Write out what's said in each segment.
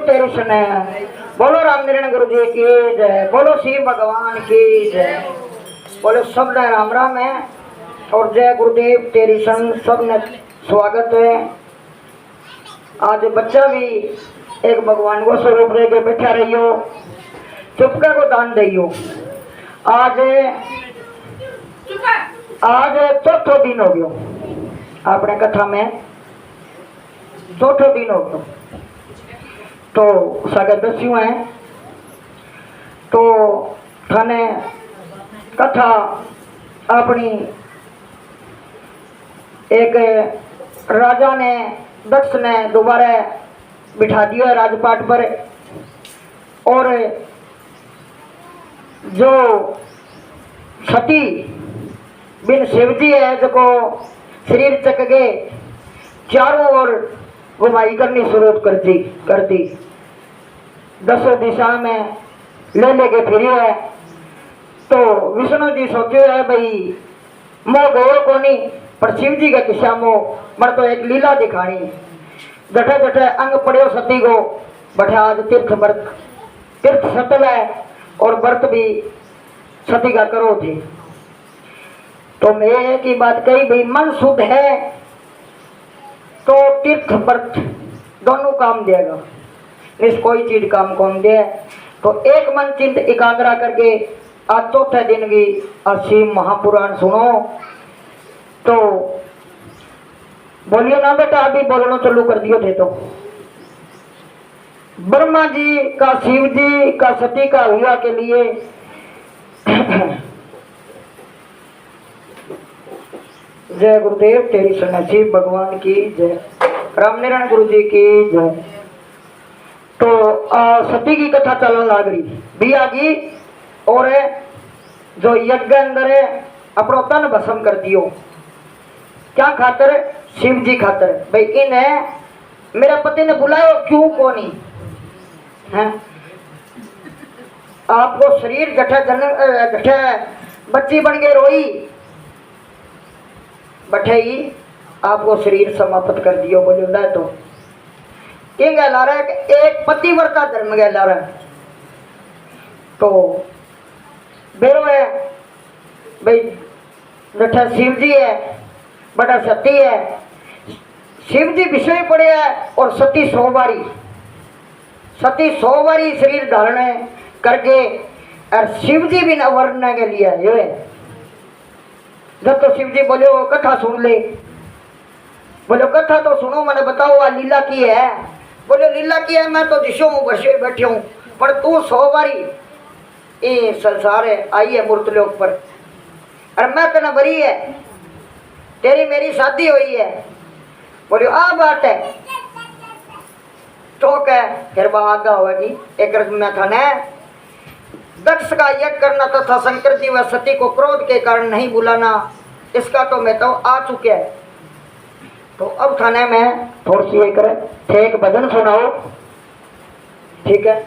तेरी सुने। बोलो रामनारायण गुरु जी की जय, बोलो शिव भगवान की जय, बोलो सब ने राम राम है और जय गुरुदेव तेरी संग सब ने स्वागत है। आज बच्चा भी एक भगवान को स्वरूप लेके बैठा रहियो, चुपका को दान दियो। आज चौथो दिन हो गयो, अपने कथा में चौथो दिन हो गयो। तो सागे दस्यु है तो थाने कथा अपनी एक राजा ने दक्ष ने दोबारा बिठा दिया राजपाट पर, और जो सती बिन शिवजी है जो शरीर चक गए चारों ओर घुमाई करनी शुरू कर दी। दसों दिशा में ले लेके फिरी है। तो विष्णु जी सोचे है भाई मोह गयो को नहीं, पर शिव जी का किस्सा मोह मर तो एक लीला दिखानी। जठे जठे अंग पड़ियो सती को बैठा आज तीर्थ सतल है और व्रत भी सती का करो थी। तो मैं एक ही बात कही भाई मन शुद्ध है तो तीर्थ व्रत दोनों काम देगा, इस कोई चीज काम कौन दे। तो एक मन चिंत एकाग्रा करके आज चौथे दिन की शिव महापुराण सुनो। तो बोलियो ना बेटा, अभी बोलना चालू कर दियो थे। तो ब्रह्मा जी का शिव जी का सती का हुआ के लिए जय गुरुदेव तेरी सुने, शिव भगवान की जय, रामनारायण गुरु जी की जय। तो सती की कथा चलने लग रही भी आगी, और जो यज्ञ अंदर है अपनो तन भस्म कर दियो। क्या खातर? शिव जी खातर। भाई इन्हें मेरे पति ने बुलाया क्यों को नहीं है? आपको शरीर गठे बच्ची बन के रोई बठे ही आपको शरीर समाप्त कर दियो। बोलो ना तो क्या कहला रहा है? एक पतिव्रता धर्म कहला रहा है। तो बेरो है भाई जठा शिव जी है बड़ा सती है। शिव जी विषय पड़े है और सती 100 बारी, सती 100 बारी शरीर धारण करके और शिव जी भी न वर्ण के लिए है। जब तो शिव जी बोले कथा सुन ले, बोलो कथा तो सुनो, मैंने बताओ आ लीला की है। बोले लीला की है, मैं तो दिशो हूँ बसे बैठे हूँ, पर तू 100 बारी ये संसार है आई है मूर्तलोक पर, और मैं कहना बरी है तेरी मेरी शादी हुई है। बोले आ बात है तो क्या फिर वह आगा होगी। एक में था न दक्ष का यज्ञ करना तथा शंकर जी व सती को क्रोध के कारण नहीं बुलाना, इसका तो मैं तो आ चुके हैं। तो अब थाने में थोड़ी सी एक भजन सुनाओ, ठीक है?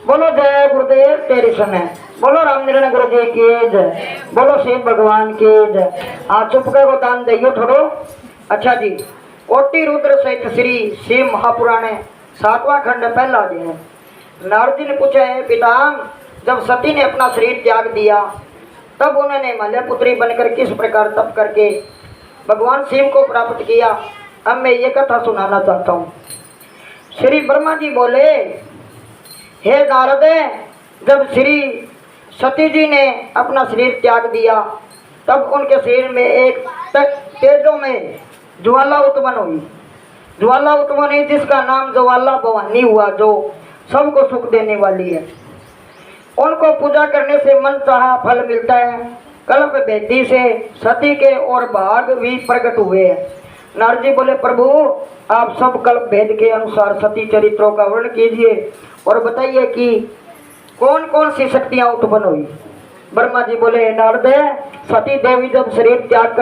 बोलो जय गुरुदेव तेरी सुने, बोलो रामनारायण गुरु जी की जय, बोलो शिव भगवान की जय। आज चुपके को दान दियो थोड़ो। अच्छा जी, कोटि रुद्र सहित श्री शिव महापुराण 7वां खंड पहला अध्याय। नारद जी ने पूछा है पिताम, जब सती ने अपना शरीर त्याग दिया तब उन्होंने हिमालय पुत्री बनकर किस प्रकार तप करके भगवान शिव को प्राप्त किया। अब मैं ये कथा सुनाना चाहता हूँ। श्री ब्रह्मा जी बोले, हे नारद, जब श्री सती जी ने अपना शरीर त्याग दिया तब उनके शरीर में एक तेजों में ज्वाला उत्पन्न हुई। ज्वाला उत्पन्न हुई जिसका नाम ज्वाला भवानी हुआ, जो सबको सुख देने वाली है। उनको पूजा करने से मन चाहा फल मिलता है। कल्प भेदी से सती के और भाग भी प्रकट हुए हैं। नारद जी बोले प्रभु आप सब कल्प भेद के अनुसार सती चरित्रों का वर्णन कीजिए और बताइए कि कौन कौन सी शक्तियां उत्पन्न हुई। ब्रह्मा जी बोले नारद सती देवी जब शरीर त्याग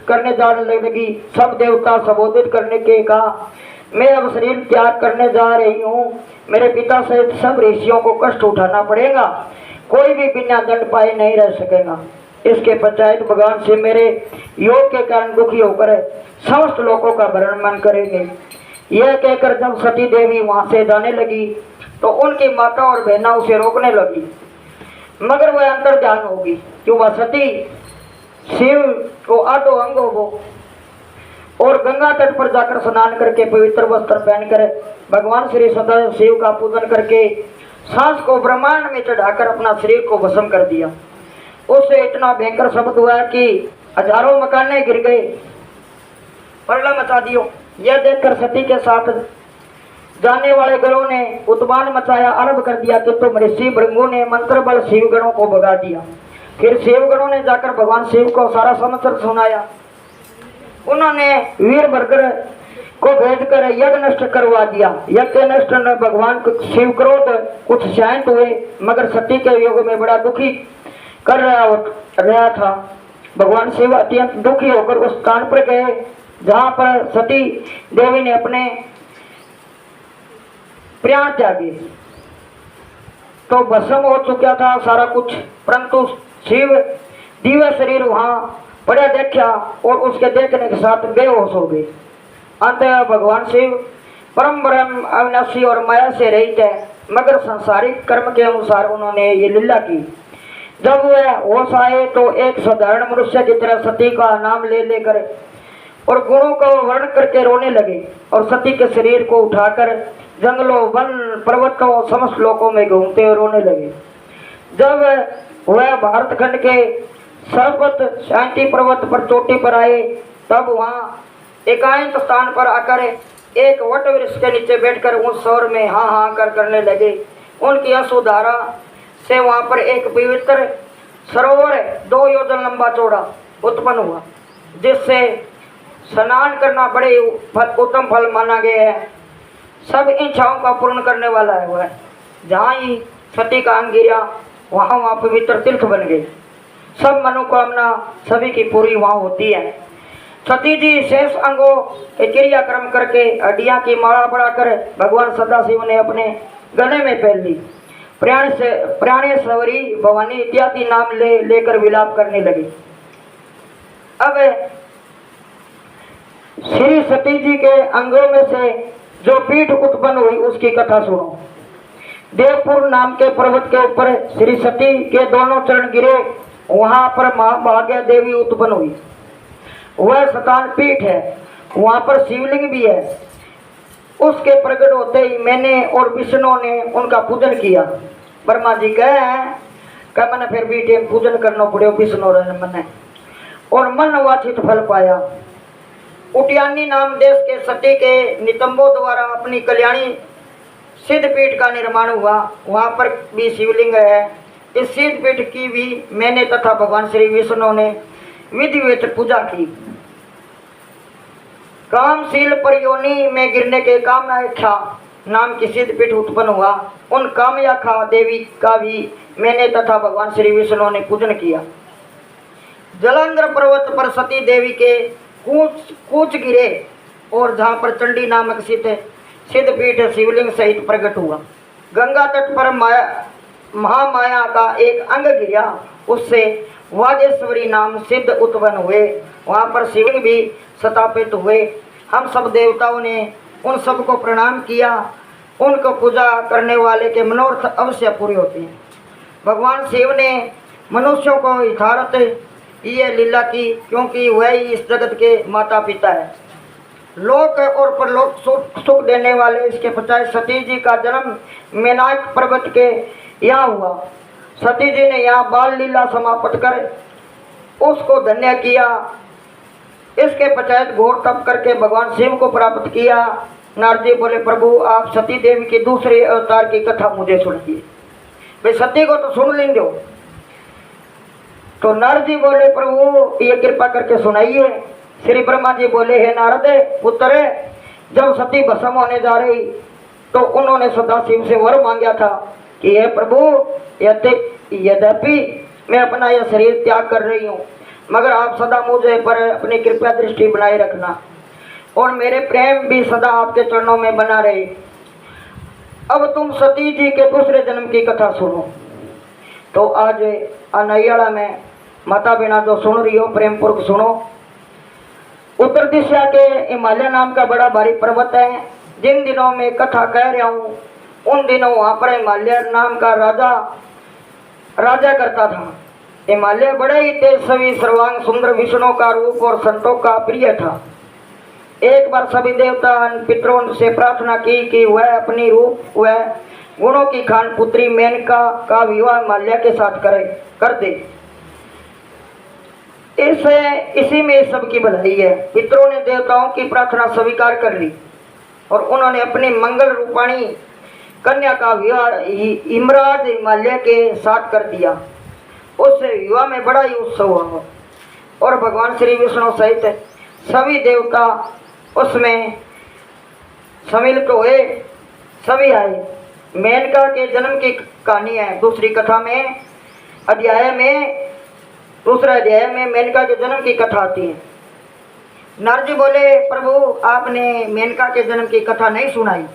करने जाने लगी, सब देवता संबोधित करने के कहा मैं अब शरीर त्याग करने जा रही हूँ, मेरे पिता सहित सब ऋषियों को कष्ट उठाना पड़ेगा, कोई भी बिना दंड पाए नहीं रह सकेगा। इसके पश्चात भगवान से मेरे योग के कारण दुखी होकर समस्त लोगों का भरण करेंगे। यह कहकर जब सती देवी वहां से जाने लगी तो उनकी माता और बहना उसे रोकने लगी, मगर वह अंतर ध्यान होगी कि वह सती शिव को आधो अंगों को और गंगा तट पर जाकर स्नान करके पवित्र वस्त्र पहनकर भगवान श्री सदाशिव का पूजन करके सांस को ब्रह्मांड में चढ़ाकर अपना शरीर को भस्म कर दिया। उससे इतना भयंकर शब्द हुआ कि हजारों मकाने गिर गए, प्रलय मचा दियो। यह देखकर सती के साथ जाने वाले गणों ने उत्पान मचाया, आरंभ कर दिया कि तुम ऋषि भृंगों ने मंत्र बल शिव गणों को भगा दिया। फिर शिव गणों ने जाकर भगवान शिव को सारा समाचार सुनाया। उन्होंने वीर भद्र को भेजकर यज्ञ नष्ट करवा दिया। यज्ञ नष्ट न भगवान शिव क्रोध कुछ शांत हुए, मगर सती के योग में बड़ा दुखी कर रहा था। भगवान शिव अत्यंत दुखी होकर उस स्थान पर गए जहाँ पर सती देवी ने अपने प्राण त्यागे। तो भस्म हो चुका था सारा कुछ, परंतु शिव दिव्य शरीर वहां पड़ा देखा और उसके देखने के साथ बेहोश हो गए। अंत भगवान शिव परम ब्रह्म अविनाशी और माया से रहित है, मगर संसारिक कर्म के अनुसार उन्होंने ये लीला की। जब वह होश आए तो एक साधारण मनुष्य की तरह सती का नाम ले लेकर और गुणों का वर्णन करके रोने लगे और सती के शरीर को उठाकर जंगलों वन पर्वतों समस्त लोकों में घूमते हुए रोने लगे। जब वह भारत खंड के सर्वत शांति पर्वत पर चोटी पर आए तब वहाँ एकांत स्थान पर आकर एक वट वृक्ष के नीचे बैठकर उस शोर में हाँ हाँ करने लगे। उनकी अश्रुधारा से वहाँ पर एक पवित्र सरोवर 2 योजन लंबा चौड़ा उत्पन्न हुआ, जिससे स्नान करना बड़े उत्तम फल माना गया है। सब इच्छाओं का पूर्ण करने वाला है वह। जहाँ ही सती का अंग गिरा वहाँ पवित्र तीर्थ बन गए। सब मनोकामना सभी की पूरी वहाँ होती है। सती जी शेष अंगों के क्रियाक्रम करके हड्डियाँ की माला बढ़ाकर भगवान सदाशिव ने अपने गले में पहन ली। प्राणेश्वरी भवानी इत्यादि नाम लेकर विलाप करने लगी। अब श्री सती जी के अंगों में से जो पीठ उत्पन्न हुई उसकी कथा सुनो। देवपुर नाम के पर्वत के ऊपर श्री सती के दोनों चरण गिरे, वहां पर महाभाग्य देवी उत्पन्न हुई। वह शतान पीठ है, वहां पर शिवलिंग भी है। उसके प्रकट होते ही मैंने और विष्णु ने उनका पूजन किया। ब्रह्मा जी कहे मैंने फिर भी टेम पूजन करना पड़े विष्णु मैंने और मन वाचित फल पाया। उटियानी नाम देश के सती के नितंबों द्वारा अपनी कल्याणी सिद्धपीठ का निर्माण हुआ, वहाँ पर भी शिवलिंग है। इस सिद्धपीठ की भी मैंने तथा भगवान श्री विष्णु ने विधिवत पूजा की। कामशील परयोनी में गिरने के कामयाखा नाम की सिद्धपीठ उत्पन्न हुआ। उन कामयाखा देवी का भी मैंने तथा भगवान श्री विष्णु ने पूजन किया। जलंधर पर्वत पर सती देवी के कूच गिरे और जहाँ पर चंडी नामक सिद्धपीठ शिवलिंग सहित प्रकट हुआ। गंगा तट पर महामाया का एक अंग गिरा, उससे वागेश्वरी नाम सिद्ध उत्पन्न हुए। वहाँ पर शिवलिंग भी स्थापित हुए। हम सब देवताओं ने उन सबको प्रणाम किया। उनको पूजा करने वाले के मनोरथ अवश्य पूरे होते हैं। भगवान शिव ने मनुष्यों को यथार्थ ये लीला की, क्योंकि वह ही इस जगत के माता पिता है, लोक और परलोक सुख देने वाले। इसके पश्चात सती जी का जन्म मेनाक पर्वत के यहाँ हुआ। सती जी ने यहाँ बाल लीला समाप्त कर उसको धन्य किया। इसके पश्चात घोर तप करके भगवान शिव को प्राप्त किया। नारद जी बोले प्रभु आप सती देवी के दूसरे अवतार की कथा मुझे सुनाइए। भाई सती को तो सुन लेंगे, तो नारद जी बोले प्रभु ये कृपा करके सुनाइए। श्री ब्रह्मा जी बोले हे नारद पुत्र, जब सती भस्म होने जा रही तो उन्होंने सदाशिव से वर मांगा था कि हे प्रभु यद्यपि मैं अपना यह शरीर त्याग कर रही हूँ, मगर आप सदा मुझे पर अपनी कृपा दृष्टि बनाए रखना और मेरे प्रेम भी सदा आपके चरणों में बना रहे। अब तुम सती जी के दूसरे जन्म की कथा सुनो। तो आज अनैयाड़ा में माता बिना जो सुन रही हो प्रेम पूर्वक सुनो। उत्तर दिशा के हिमालय नाम का बड़ा भारी पर्वत है। जिन दिनों में कथा कह रहा हूँ उन दिनों वहाँ पर हिमालय नाम का राजा करता था। हिमालय बड़े ही तेज सभी सर्वांग सुंदर विष्णु का रूप और संतों का प्रिय था। एक बार सभी देवता पितरों से प्रार्थना की कि वह अपनी रूप वह गुणों की खान पुत्री मेनका का विवाह हिमालय के साथ कर दे। इसी में सबकी भलाई है। पितरों ने देवताओं की प्रार्थना स्वीकार कर ली और उन्होंने अपनी मंगल रूपाणी कन्या का विवाह इमराज हिमालय के साथ कर दिया। उस विवाह में बड़ा ही उत्सव हुआ और भगवान श्री विष्णु सहित सभी देवता उसमें सम्मिलित हुए, सभी आए। मेनका के जन्म की कहानी है दूसरी कथा में दूसरे अध्याय में मेनका के जन्म की कथा आती है। नारद जी बोले प्रभु आपने मेनका के जन्म की कथा नहीं सुनाई।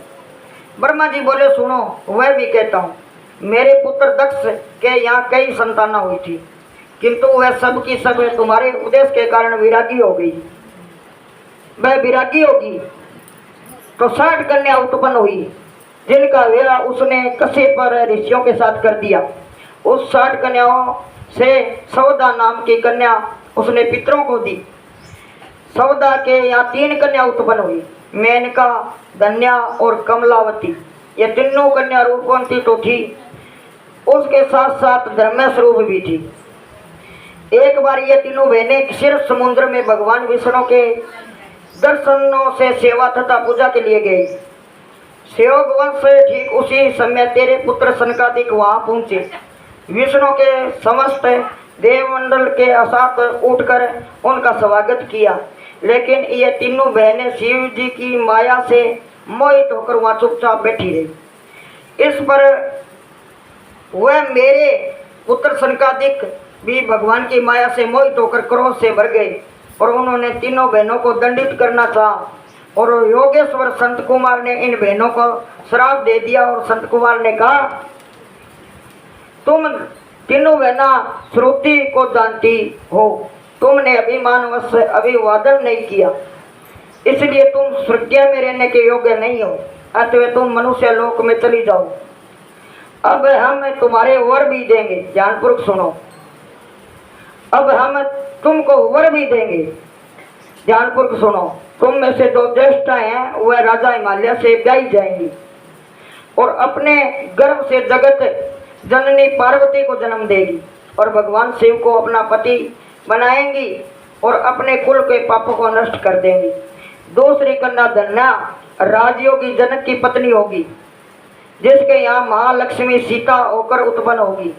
ब्रह्मा जी बोले सुनो, वह भी कहता हूँ। मेरे पुत्र दक्ष के यहाँ कई संताना हुई थी, किंतु वह सब की सब तुम्हारे उपदेश के कारण विरागी हो गई। वह विरागी होगी तो 60 कन्या उत्पन्न हुई, जिनका विवाह उसने कश्यप ऋषियों के साथ कर दिया। उस 60 कन्याओं से सौदा नाम की कन्या उसने पितरों को दी। सौदा के यहाँ 3 कन्या उत्पन्न हुई, मेनका, धन्या और कमलावती। ये तीनों कन्या रूपवंती तो थी, उसके साथ साथ धर्म स्वरूप भी थी। एक बार ये तीनों बहनें क्षीर समुद्र में भगवान विष्णु के दर्शनों से सेवा तथा पूजा के लिए गई। सेवक वंश ठीक उसी समय तेरे पुत्र सनकादिक वहां पहुंचे। विष्णु के समस्त देवमंडल के साथ उठकर उनका स्वागत किया, लेकिन ये तीनों बहनें शिव जी की माया से मोहित होकर वहां चुपचाप बैठी रही। इस पर वह मेरे पुत्र सनकादिक भी भगवान की माया से मोहित होकर क्रोध से भर गए और उन्होंने तीनों बहनों को दंडित करना चाहा। और योगेश्वर संत कुमार ने इन बहनों को श्राप दे दिया और संत कुमार ने कहा तुम तीनों बहना श्रुति को जानती हो, तुमने अभिमानवश अभिवादन नहीं किया, इसलिए तुम स्वर्ग में रहने के योग्य नहीं हो, अतः तुम मनुष्य लोक में चली जाओ। अब हम तुम्हारे वर भी देंगे, ध्यानपूर्वक सुनो। अब हम तुमको वर भी देंगे, ध्यानपूर्वक सुनो। तुम में से 2 ज्येष्ठा हैं वह राजा हिमालय से ब्याही जाएंगी और अपने गर्भ से जगत जननी पार्वती को जन्म देगी और भगवान शिव को अपना पति बनाएंगी और अपने कुल के पापों को नष्ट कर देंगी। दूसरी कन्या धन्या राजयोगी जनक की पत्नी होगी, जिसके यहाँ महालक्ष्मी सीता होकर उत्पन्न होगी।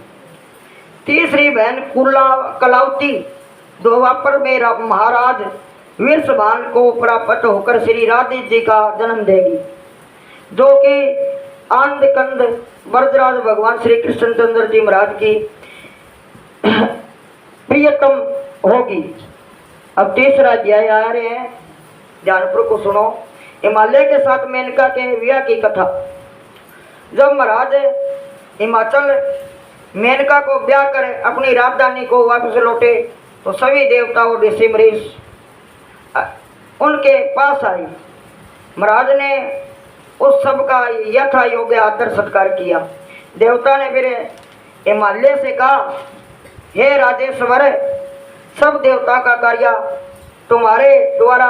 तीसरी बहन कलावती द्वापर में महाराज वृषभान को प्राप्त होकर श्री राधे जी का जन्म देगी, जो कि आंध कंद वरदराज भगवान श्री कृष्णचंद्र जी महाराज की प्रियतम होगी। अब तीसरा अध्याय आ रहे हैं, ध्यानपूर्वक को सुनो। हिमालय के साथ मेनका के विवाह की कथा। जब महाराज हिमाचल मेनका को ब्याह कर अपनी राजधानी को वापस लौटे तो सभी देवता और ऋषि मरीष उनके पास आई। महाराज ने उस सब का यथा योग्य आदर सत्कार किया। देवता ने फिर हिमालय से कहा, हे राजेश्वर, सब देवता का कार्य तुम्हारे द्वारा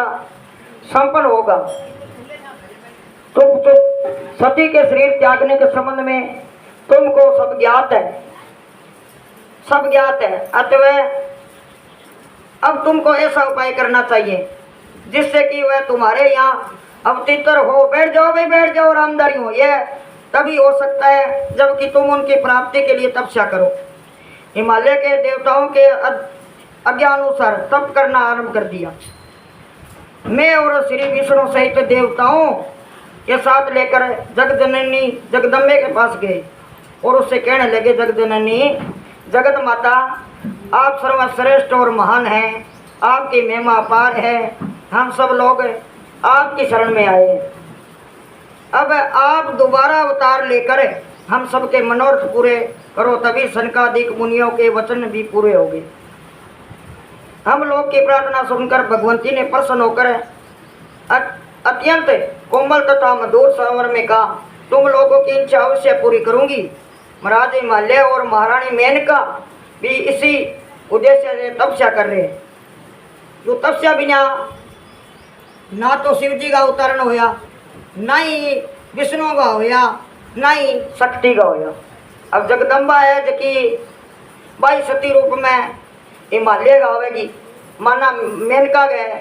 संपन्न होगा। तो सती के शरीर त्यागने के संबंध में तुमको सब ज्ञात है, अतः अब तुमको ऐसा उपाय करना चाहिए जिससे कि वह तुम्हारे यहाँ अवतीतर हो। बैठ जाओ भाई, बैठ जाओ, रामदारी हो। यह तभी हो सकता है जबकि तुम उनकी प्राप्ति के लिए तपस्या करो। हिमालय के देवताओं के आज्ञानुसार तप करना आरंभ कर दिया। मैं और श्री विष्णु सहित देवताओं के साथ लेकर जगजननी जगदम्बे के पास गए और उससे कहने लगे, जगजननी जगत माता, आप सर्वश्रेष्ठ और महान हैं, आपकी महिमा अपार है। हम सब लोग आपकी शरण में आए। अब आप दोबारा अवतार लेकर हम सबके मनोरथ पूरे करो, तभी सनकादिक मुनियों के वचन भी पूरे हो गए। हम लोग की प्रार्थना सुनकर भगवंती ने प्रसन्न होकर अत्यंत कोमल तथा मधुर स्वर में कहा, तुम लोगों की इच्छा अवश्य पूरी करूंगी। महाराज हिमालय और महारानी मेनका भी इसी उद्देश्य से तपस्या कर रहे हैं। जो तपस्या बिना ना तो शिव जी का अवतरण होया, ना ही विष्णु का होया, ना ही शक्ति का होया। अब जगदम्बा है जबकि बाई सती रूप में हिमालय का होगी, माना मेनका गए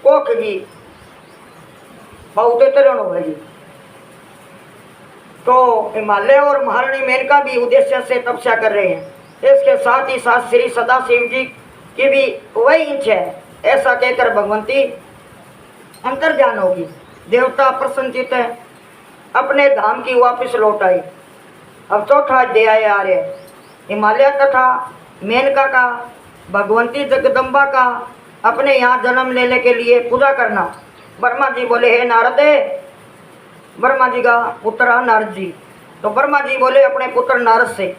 कोख की बहुत तरण होगी। तो हिमालय और महारानी मेनका भी उद्देश्य से तपस्या कर रहे हैं। इसके साथ ही साथ श्री सदाशिव जी की भी वही इच्छा है। ऐसा कहकर भगवंती अंतर्ध्यान होगी। देवता प्रसन्नचित है, अपने धाम की वापस लौट आई। अब चौथा अध्याय आ रहे, हिमालय तथा मेनका का भगवंती जगदम्बा का अपने यहाँ जन्म लेने के लिए पूजा करना। ब्रह्मा जी बोले, हे नारद, ब्रह्मा जी का पुत्र नारद जी। तो ब्रह्मा जी बोले अपने पुत्र नारद से,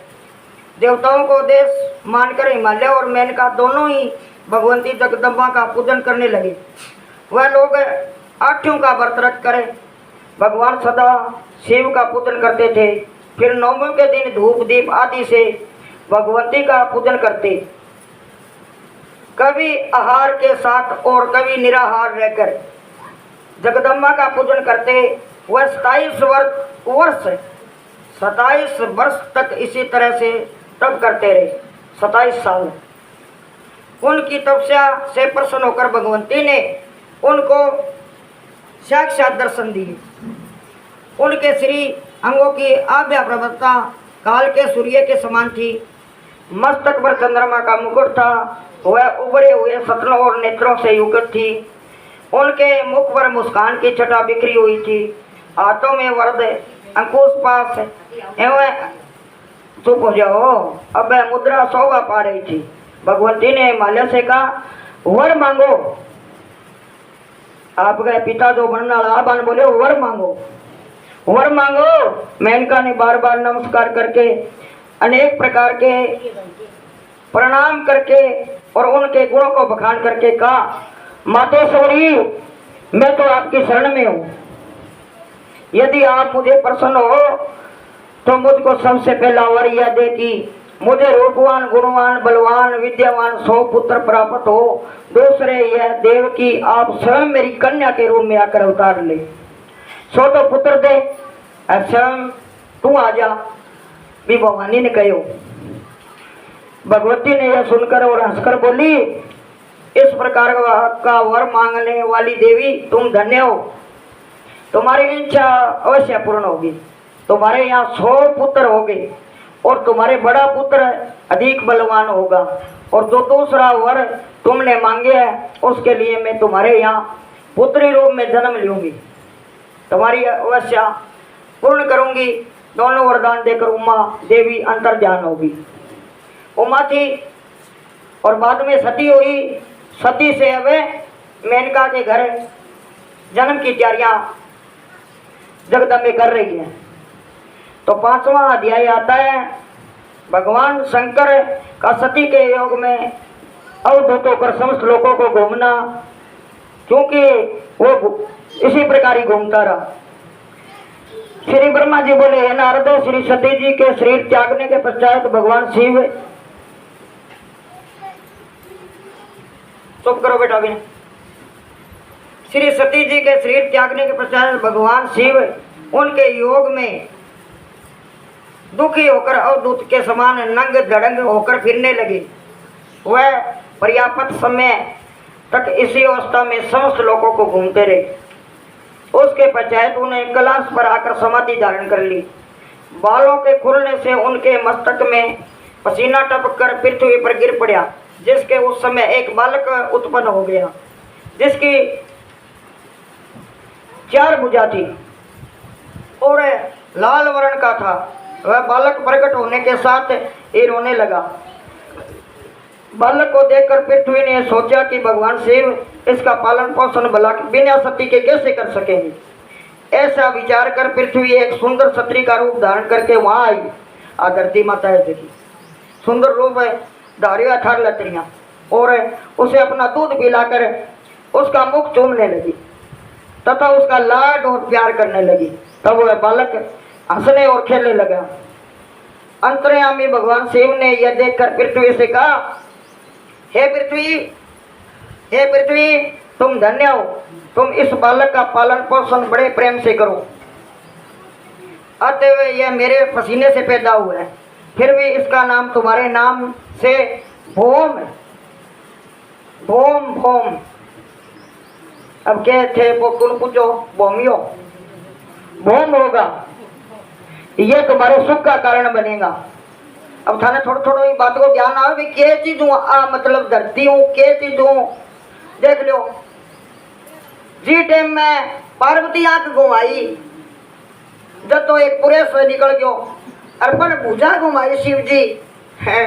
देवताओं को देश मानकर हिमालय और मेनका दोनों ही भगवंती जगदम्बा का पूजन करने लगे। वह लोग आठ्यों का व्रत रख कर भगवान सदा शिव का पूजन करते थे। फिर नौमी के दिन धूप दीप आदि से भगवंती का पूजन करते, कभी आहार के साथ और कभी निराहार रहकर जगदम्बा का पूजन करते। वह 27 वर्ष तक इसी तरह से तप करते रहे, 27 साल। उनकी तपस्या से प्रसन्न होकर भगवंती ने उनको साक्षात दर्शन दिए। उनके श्री अंगों की आभा प्रभुता काल के सूर्य के समान थी। मस्तक पर चंद्रमा का मुकुट था। वह उभरे हुए सतनों और नेत्रों से युक्त थी। उनके मुख पर मुस्कान की छटा बिखरी हुई थी। हाथों में वरद अंकुश पास एवं चुप हो जाओ, अब मुद्रा शोभा पा रही थी। भगवंती ने हिमालय से कहा, वर मांगो। आपके पिता जो बनना आबान बोले, वर मांगो, वर मांगो। मेनका ने बार बार नमस्कार करके अनेक प्रकार के प्रणाम करके और उनके गुणों को बखान करके कहा, मातोश्वरी, मैं तो आपकी शरण में हूँ। यदि आप मुझे प्रसन्न हो तो मुझको सबसे पहला वर यह दे कि मुझे रूपवान गुणवान बलवान विद्यावान 100 पुत्र प्राप्त हो। दूसरे यह देव की आप स्वयं मेरी कन्या के रूप में आकर अवतार ले। 100 तो पुत्र दे, स्वयं तू आ जा, भी भवानी ने कहो। भगवती ने यह सुनकर और हंसकर बोली, इस प्रकार का वर मांगने वाली देवी तुम धन्य हो। तुम्हारी इच्छा अवश्य पूर्ण होगी। तुम्हारे यहाँ 100 पुत्र होंगे और तुम्हारे बड़ा पुत्र अधिक बलवान होगा। और जो दूसरा वर तुमने मांगे है उसके लिए मैं तुम्हारे यहाँ पुत्री रूप में जन्म लूंगी, तुम्हारी अवश्य पूर्ण करूंगी। दोनों वरदान देकर उमा देवी अंतर्ध्यान होगी। उमा थी और बाद में सती हुई। सती से अब मेनका के घर जन्म की तैयारियां जगदम्बे कर रही है। तो 5वां अध्याय आता है, भगवान शंकर का सती के योग में अवधूत होकर समस्त लोगों को घूमना, क्योंकि वो इसी प्रकार ही घूमता रहा। श्री ब्रह्मा जी बोले, हे नारद, श्री सती जी के शरीर त्यागने के पश्चात भगवान शिव, चुप करो बेटा भी। श्री सती जी के शरीर त्यागने के पश्चात भगवान शिव उनके योग में दुखी होकर अवधूत के समान नंग धड़ंग होकर फिरने लगे। वह पर्याप्त समय तक इसी अवस्था में समस्त लोगों को घूमते रहे। उसके पश्चात उन्हें कैलाश पर आकर समाधि धारण कर ली। बालों के खुलने से उनके मस्तक में पसीना टपक कर पृथ्वी पर गिर पड़ा, जिसके उस समय एक बालक उत्पन्न हो गया, जिसकी 4 भुजा थी और लाल वर्ण का था। वह बालक प्रकट होने के साथ ही रोने लगा। बालक को देखकर पृथ्वी ने सोचा कि भगवान शिव इसका पालन पोषण भला बिना सती के कैसे कर सकेंगे। ऐसा विचार कर पृथ्वी एक सुंदर छत्री का रूप धारण करके वहां आई। धरती माता है देखी, सुंदर रूप धारी 18 लतरियां, और उसे अपना दूध पिलाकर उसका मुख चूमने लगी तथा उसका लाड और प्यार करने लगी। तब वह बालक हंसने और खेलने लगा। अंतर्यामी भगवान शिव ने यह देखकर पृथ्वी से कहा, हे पृथ्वी, तुम धन्य हो, तुम इस बालक का पालन पोषण बड़े प्रेम से करो। अतः यह मेरे पसीने से पैदा हुआ है, फिर भी इसका नाम तुम्हारे नाम से भोम है। भोम भोम। अब क्या थे वो कुल पूछो, भोमियो भोम होगा, यह तुम्हारे सुख का कारण बनेगा। अब थाने थोड़ा थोड़ा बात को ज्ञान आवे भी क्या चीज हूँ, मतलब धरती हूँ, क्या चीज हूँ। देख लो, जी टाइम में पार्वती आंख घुमाई जब तो एक पुरेश से निकल गयो, अर्पण भुजा घुमाई शिव जी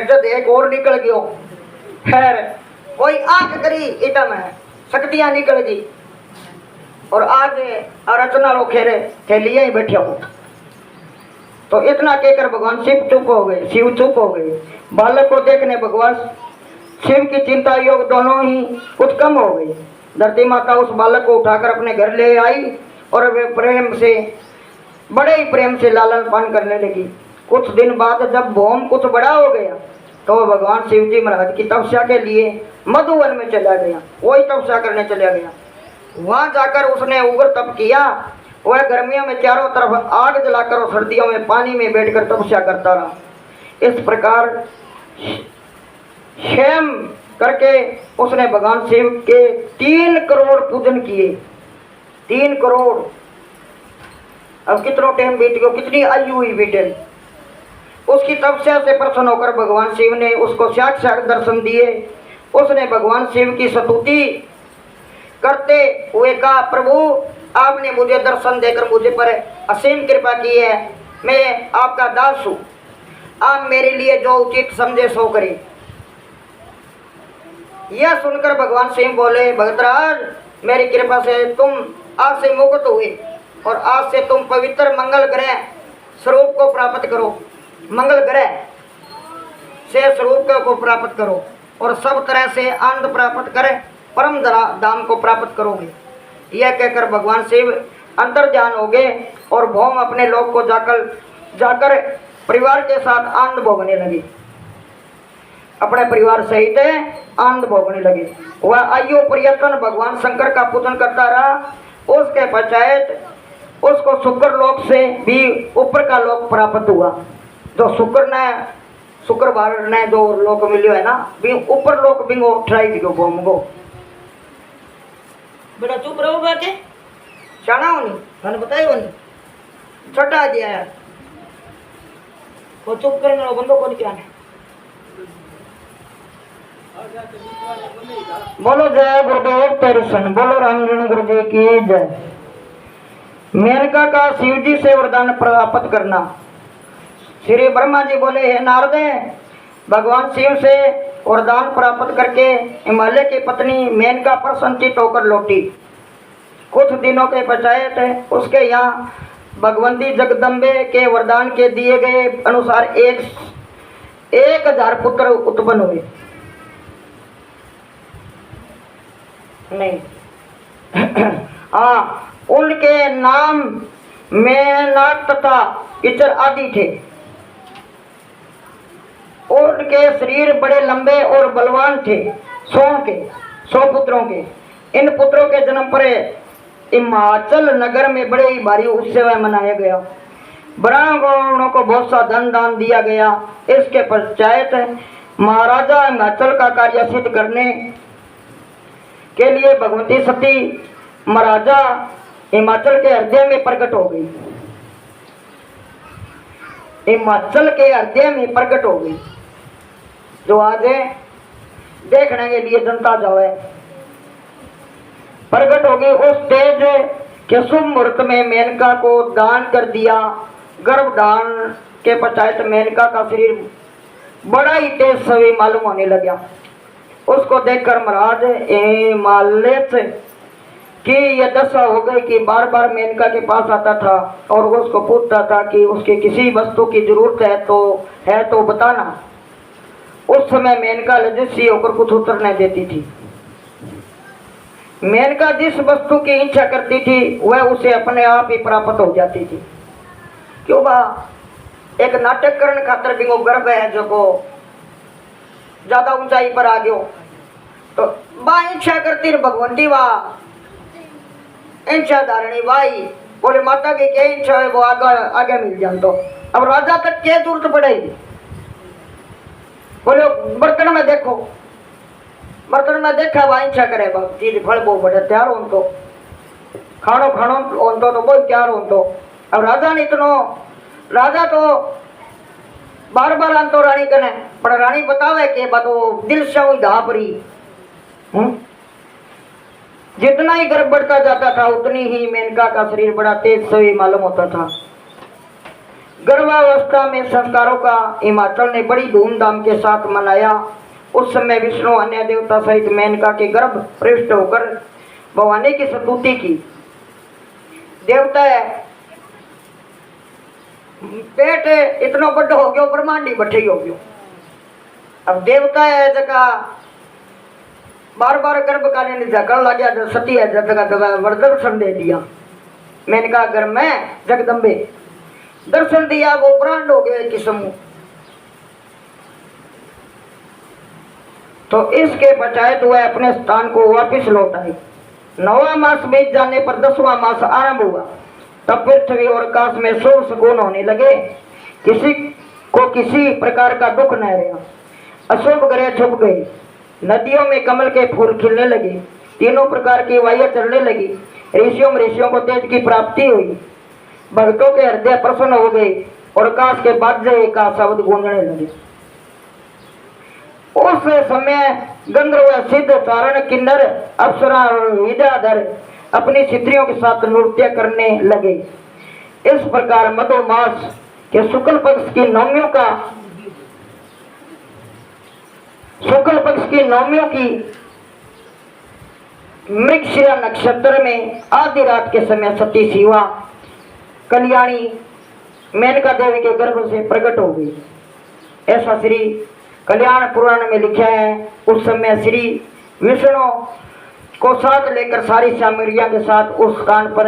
जब एक और निकल गयो, खैर कोई आंख करी इटा में शक्तियां निकल गई, और आज रचना लो खेरे खेलिए ही बैठे हो। तो इतना कहकर भगवान शिव चुप हो गए, शिव चुप हो गए। बालक को देखने भगवान शिव की चिंता योग दोनों ही कुछ कम हो गई। धरती माता उस बालक को उठाकर अपने घर ले आई और वे प्रेम से, बड़े ही प्रेम से लालन पालन करने लगी। कुछ दिन बाद जब भोम कुछ बड़ा हो गया तो भगवान शिव जी महाराज की तपस्या के लिए मधुवन में चला गया। वही तपस्या करने चला गया। वहां जाकर उसने उग्र तप किया। वह गर्मियों में चारों तरफ आग जलाकर और सर्दियों में पानी में बैठकर तपस्या करता रहा। इस प्रकार क्षेम करके उसने भगवान शिव के 3 करोड़ पूजन किए। 3 करोड़। अब कितना टाइम बीत गया, कितनी आयु हुई बेटे। उसकी तपस्या से प्रसन्न होकर भगवान शिव ने उसको साक्षात दर्शन दिए। उसने भगवान शिव की स्तुति करते हुए कहा, प्रभु आपने मुझे दर्शन देकर मुझे पर असीम कृपा की है। मैं आपका दास हूँ, आप मेरे लिए जो उचित समझे सो करें। यह सुनकर भगवान शिव बोले, भगतराज मेरी कृपा से तुम आज से मुक्त हुए और आज से तुम पवित्र मंगल ग्रह स्वरूप को प्राप्त करो। मंगल ग्रह से स्वरूप को प्राप्त करो और सब तरह से आनंद प्राप्त करें, परम धाम को प्राप्त करोगे। यह कहकर भगवान शिव अंतर्ध्यान हो गए और भौम अपने लोक को जाकर परिवार के साथ आनंद भोगने लगे। अपने परिवार सहित आनंद भोगने लगे। वह आयु पर्यटन भगवान शंकर का पूजन करता रहा। उसके पश्चात उसको शुक्र लोक से भी ऊपर का लोक प्राप्त हुआ। जो शुक्रवार ने जो लोक मिलियो है ना, भी ऊपर लोक बिंगो ट्राई दियो भौम को। बेटा चुप रहो बाके शाना होनी मैंने बताया होनी छोटा दिया यार वो चुप करने वाला बंदो को क्या है। बोलो जय गुरुदेव तेरसन, बोलो रामजन गुरु जी की जय। मेनका का शिव जी से वरदान प्राप्त करना। श्री ब्रह्मा जी बोले, हे नारद, भगवान शिव से वरदान प्राप्त करके हिमालय की पत्नी मेनका प्रसन्नचित होकर लौटी। कुछ दिनों के पश्चात उसके यहाँ भगवंती जगदम्बे के वरदान के दिए गए अनुसार 1000 पुत्र उत्पन्न हुए। नहीं हाँ, उनके नाम मेनाक तथा इचर आदि थे। उनके शरीर बड़े लंबे और बलवान थे। 100 पुत्रों के। इन पुत्रों के जन्म पर हिमाचल नगर में बड़े ही भारी उत्सव मनाया गया। ब्राह्मणों को बहुत सा धन दान दिया गया। इसके पश्चात महाराजा हिमाचल का कार्य सिद्ध करने के लिए भगवती सती महाराजा हिमाचल के हृदय में प्रकट हो गई। हिमाचल के हृदय में प्रकट हो गई। जो आज देखने के लिए जनता जावे। प्रकट होगी उस तेज के शुभ मुहूर्त में मेनका को दान कर दिया। गर्भधान के पश्चात मेनका का शरीर बड़ा ही तेज सभी मालूम होने लगा। उसको देखकर महाराज माल्यत कि यह दशा हो गई कि बार बार मेनका के पास आता था और वो उसको पूछता था कि उसके किसी वस्तु की जरूरत है तो बताना। उस समय मेनका लज्जित सी होकर कुछ उत्तर नहीं देती थी। मेनका जिस वस्तु की इच्छा करती थी वह उसे अपने आप ही प्राप्त हो जाती थी। क्यों बा एक नाटक करण खातर भी वो गर्व है जो को ज्यादा ऊंचाई पर आ गयो तो बा इच्छा करती रही भगवंती वाह इच्छा धारणी भाई बोले माता की क्या इच्छा है वो आगे मिल जाए। तो अब राजा तक क्या जरूरत पड़ेगी। बोले बर्तन में देखो, बर्तन में देखा वह इच्छा करे चीज फल बहुत बड़े तैयार हो तो खानो खानो तो बहुत तैयार हो। तो अब राजा ने इतनो राजा तो बार बार अंतो रानी कने पर रानी बतावे कि बतो दिल से हुई धापरी। जितना ही गर्भ बढ़ता जाता था उतनी ही मेनका का शरीर बड़ा तेज से मालूम होता था। गर्भावस्था में संस्कारों का हिमाचल ने बड़ी धूमधाम के साथ मनाया। उस समय विष्णु अन्य देवता सहित मेनका के गर्भ प्रविष्ट होकर भवानी की स्तुति की। देवता पेट इतना बड़ा हो गया ब्रह्मांडी बठी हो गयो। अब देवता है जगह बार बार गर्भ काने झकड़ लग गया। सती है जगह वरदर्शन दे दिया। मेनका गर्भ में जगदम्बे दर्शन दिया वो प्राण हो गए कि समूह। तो इसके पश्चात वह अपने स्थान को वापिस लौट आई। 9वां मास बीत जाने पर 10वां मास आरंभ हुआ। तब पृथ्वी और आकाश में शोर शगुन होने लगे। किसी को किसी प्रकार का दुख न रहा। अशुभ ग्रह छुप गए। नदियों में कमल के फूल खिलने लगे। तीनों प्रकार की वायुएं चलने लगी। ऋषियों को तेज की प्राप्ति हुई। भक्तों के हृदय प्रसन्न हो गए और आकाश के बाजे का शब्द गूंजने लगे। उस समय गंधर्व सिद्ध चारण किन्नर अप्सरा और विद्याधर अपनी स्त्रियों के साथ नृत्य करने लगे। इस प्रकार मधुमास के शुक्ल पक्ष की नवमियों की मृगशिरा नक्षत्र में आधी रात के समय सती शिवा कल्याणी मेनका देवी के गर्भ से प्रकट हो गई। ऐसा श्री कल्याण पुराण में लिखा है। उस समय श्री विष्णु को साथ लेकर सारी सामग्रियां के साथ उस स्थान पर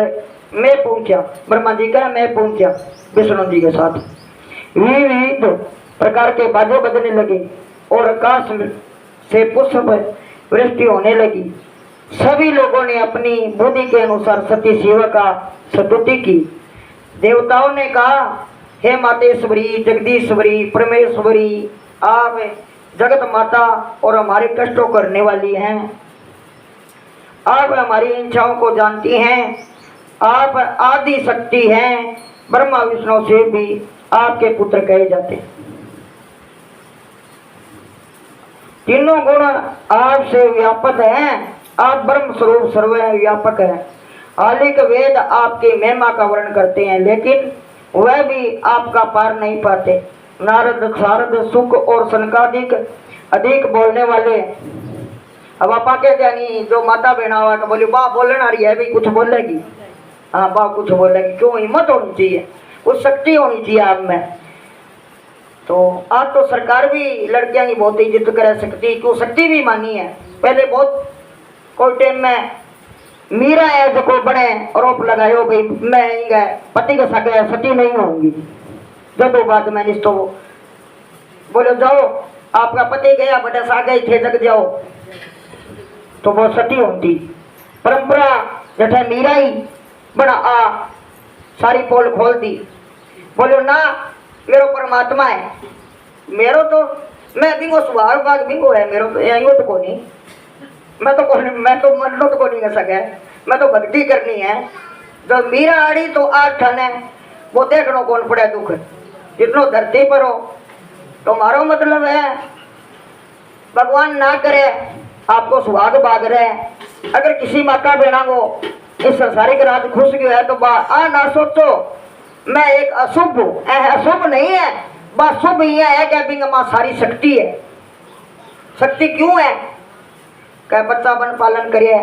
मैं पहुंचा। ब्रह्मा जी का मैं पहुंचा विष्णु जी के साथ। विविध प्रकार के बाजे बजने लगे और आकाश से पुष्प वृष्टि होने लगी। सभी लोगों ने अपनी बुद्धि के अनुसार सती शिवा का स्तुति की। देवताओं ने कहा हे मातेश्वरी जगदीश्वरी परमेश्वरी आप जगत माता और हमारे कष्टों करने वाली हैं। आप हमारी इच्छाओं को जानती हैं। आप आदि शक्ति हैं। ब्रह्मा विष्णु से भी आपके पुत्र कहे जाते हैं। तीनों गुण आपसे व्यापक हैं। आप ब्रह्म स्वरूप सर्वव्यापक हैं। आलिक वेद आपकी महिमा का वर्णन करते हैं लेकिन वह भी आपका पार नहीं पाते। नारद शारद सुख और सनकादिक अधिक बोलने वाले। अब आप आके जानी जो माता बहना हुआ तो बोली बा बोलना रही है भाई कुछ बोलेगी। हाँ बा कुछ बोलेगी। क्यों हिम्मत होनी चाहिए कुछ शक्ति होनी चाहिए आप में। तो आज तो सरकार भी लड़कियां की बहुत इज्जत कर सकती क्यों शक्ति भी मानी है। पहले बहुत कोई टाइम में मीरा है जो को बड़े आरोप लगायो भाई मैं पति के साथ सती नहीं होंगी। जब बात मैंने तो बोलो जाओ आपका पति गया बटे सा गए थे जग जाओ तो वो सती होती। परंपरा जैसे मीरा ही बड़ा सारी पोल खोल दी। बोलो ना मेरो परमात्मा है मेरो तो मैं बिंगो स्वभाव भाग बिंगो है मेरो तो यही तो को नहीं मैं तो मरनो तो को नहीं कर सके। मैं तो भक्ति करनी है। जो मीरा आड़ी तो आज ठन है वो देखनो कौन पड़े दुख जितनो धरती पर हो। तो मारो मतलब है भगवान ना करे आपको सुहाग भाग रहे। अगर किसी माता बहना को इस संसारिक राज खुश गया है तो आ ना सोचो मैं एक अशुभ हूँ। अशुभ नहीं है, बस शुभ ही है क्या बिंग मां सारी शक्ति है। शक्ति क्यों है? क्या बच्चा बन पालन करे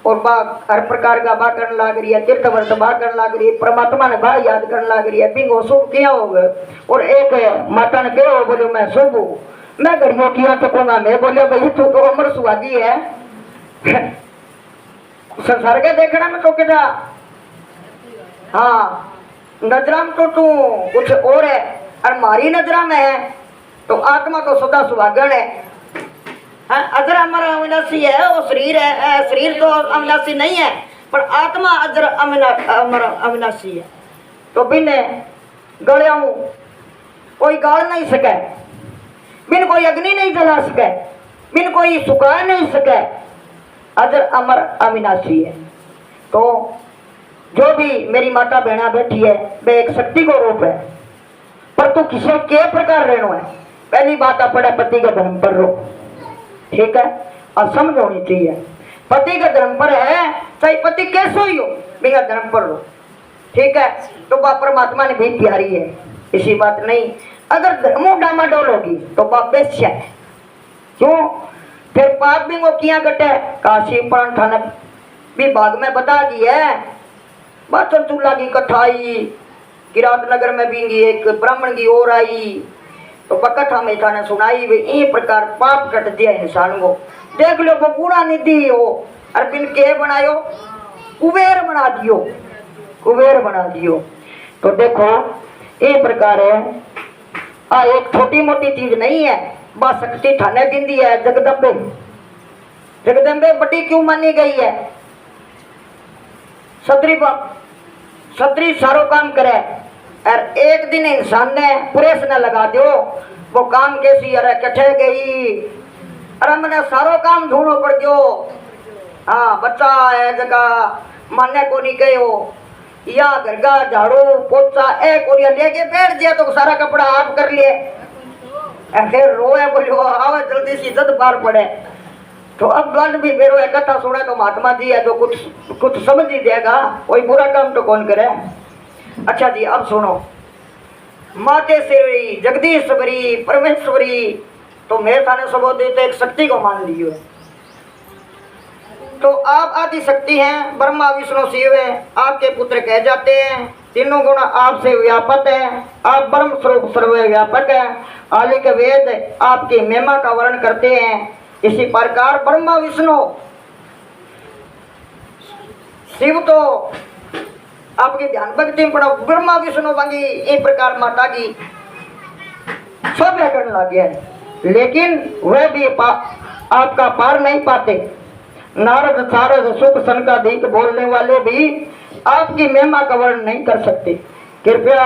और बा हर प्रकार का बा करने लग रही है, तीर्थ वर्त बा करने लग रही है, परमात्मा ने बा याद करने लग रही है, बिंग शुभ किया होगा। और एक माता ने कहो बोलो मैं शुभ हूँ, मैं घड़ियों किया सकूंगा। मैं बोले भाई तू तो अमर सुहागी है संसार के देखना में तो कितना हाँ नजरा में तो तू कुछ और है और मारी नजरा में है तो आत्मा तो सदा सुहागण है। अजर अमर अविनाशी है वो शरीर है, शरीर तो अविनाशी नहीं है पर आत्मा अजर अमर अविनाशी है। तो बिन गलिया कोई गाल नहीं सके, बिन कोई अग्नि नहीं जला सके, बिन कोई सुखा नहीं सके, अजर अमर अविनाशी है। तो जो भी मेरी माता बहना बैठी है वे एक शक्ति को रूप है पर तू किसी के प्रकार रहना है। पहली बात अपने पति का धर्म पर रो, ठीक है, और समझ होनी चाहिए पति का धर्म पर है चाहे पति कैसे ही हो बिना धर्म पर रो, ठीक है। तो बाप परमात्मा ने भी प्यारी है इसी बात नहीं। अगर धर्मों डामाडोल होगी तो बाप बेस्या है क्यों फिर पाप भी वो किया कटे काशी पुराण थाना विभाग में बता दी है। बाचन चूल्हा की कथाई किरात नगर में भी एक ब्राह्मण की ओर आई तो कथा में था ने सुनाई वे ये प्रकार पाप कट दिया इंसान को। देख लो वो पूरा निधि हो और बिन के बनायो कुबेर बना दियो, कुबेर बना दियो। तो देखो ये प्रकार है एक छोटी मोटी चीज नहीं है, बस शक्ति थाने दिन दी है। जगदम्बे जगदम्बे बड़ी क्यों मानी गई है? सत्री सारो काम करे और एक दिन इंसान ने प्रेस न लगा दो वो काम कैसी अरे कटे गई अरे मैंने सारो काम ढूंढो पड़ गयो। हाँ बच्चा है जगह माने को नहीं गयो या घर का झाड़ू पोछा एक और लेके बैठ दिया तो सारा कपड़ा आप कर लिए फिर रोए बोलो आवे जल्दी सी जद बाहर पड़े। तो अब गल भी मेरे एक कथा सुने तो महात्मा जी है जो कुछ समझ ही देगा, कोई बुरा काम तो कौन करे। अच्छा जी अब सुनो मातेश्वरी जगदीश्वरी परमेश्वरी तो मेरे थाने सबोधित एक शक्ति को मान लियो। तो आप आदि शक्ति हैं, ब्रह्मा विष्णु शिव है, आपके पुत्र कह जाते हैं। तीनों गुण आपसे व्यापक है, आप ब्रह्म स्वरूप सर्वव्यापक है। आलि के वेद आपकी महिमा का वर्णन करते हैं। इसी प्रकार ब्रह्मा विष्णु शिव तो आपके ध्यान भक्ति में पड़ा, ब्रह्मा विष्णु बंगी इस प्रकार माता की सब करने लग गया है लेकिन वह भी आपका पार नहीं पाते। नारद सारद सुख सनकादिक बोलने वाले भी आपकी महिमा का वर्णन नहीं कर सकते। कृपया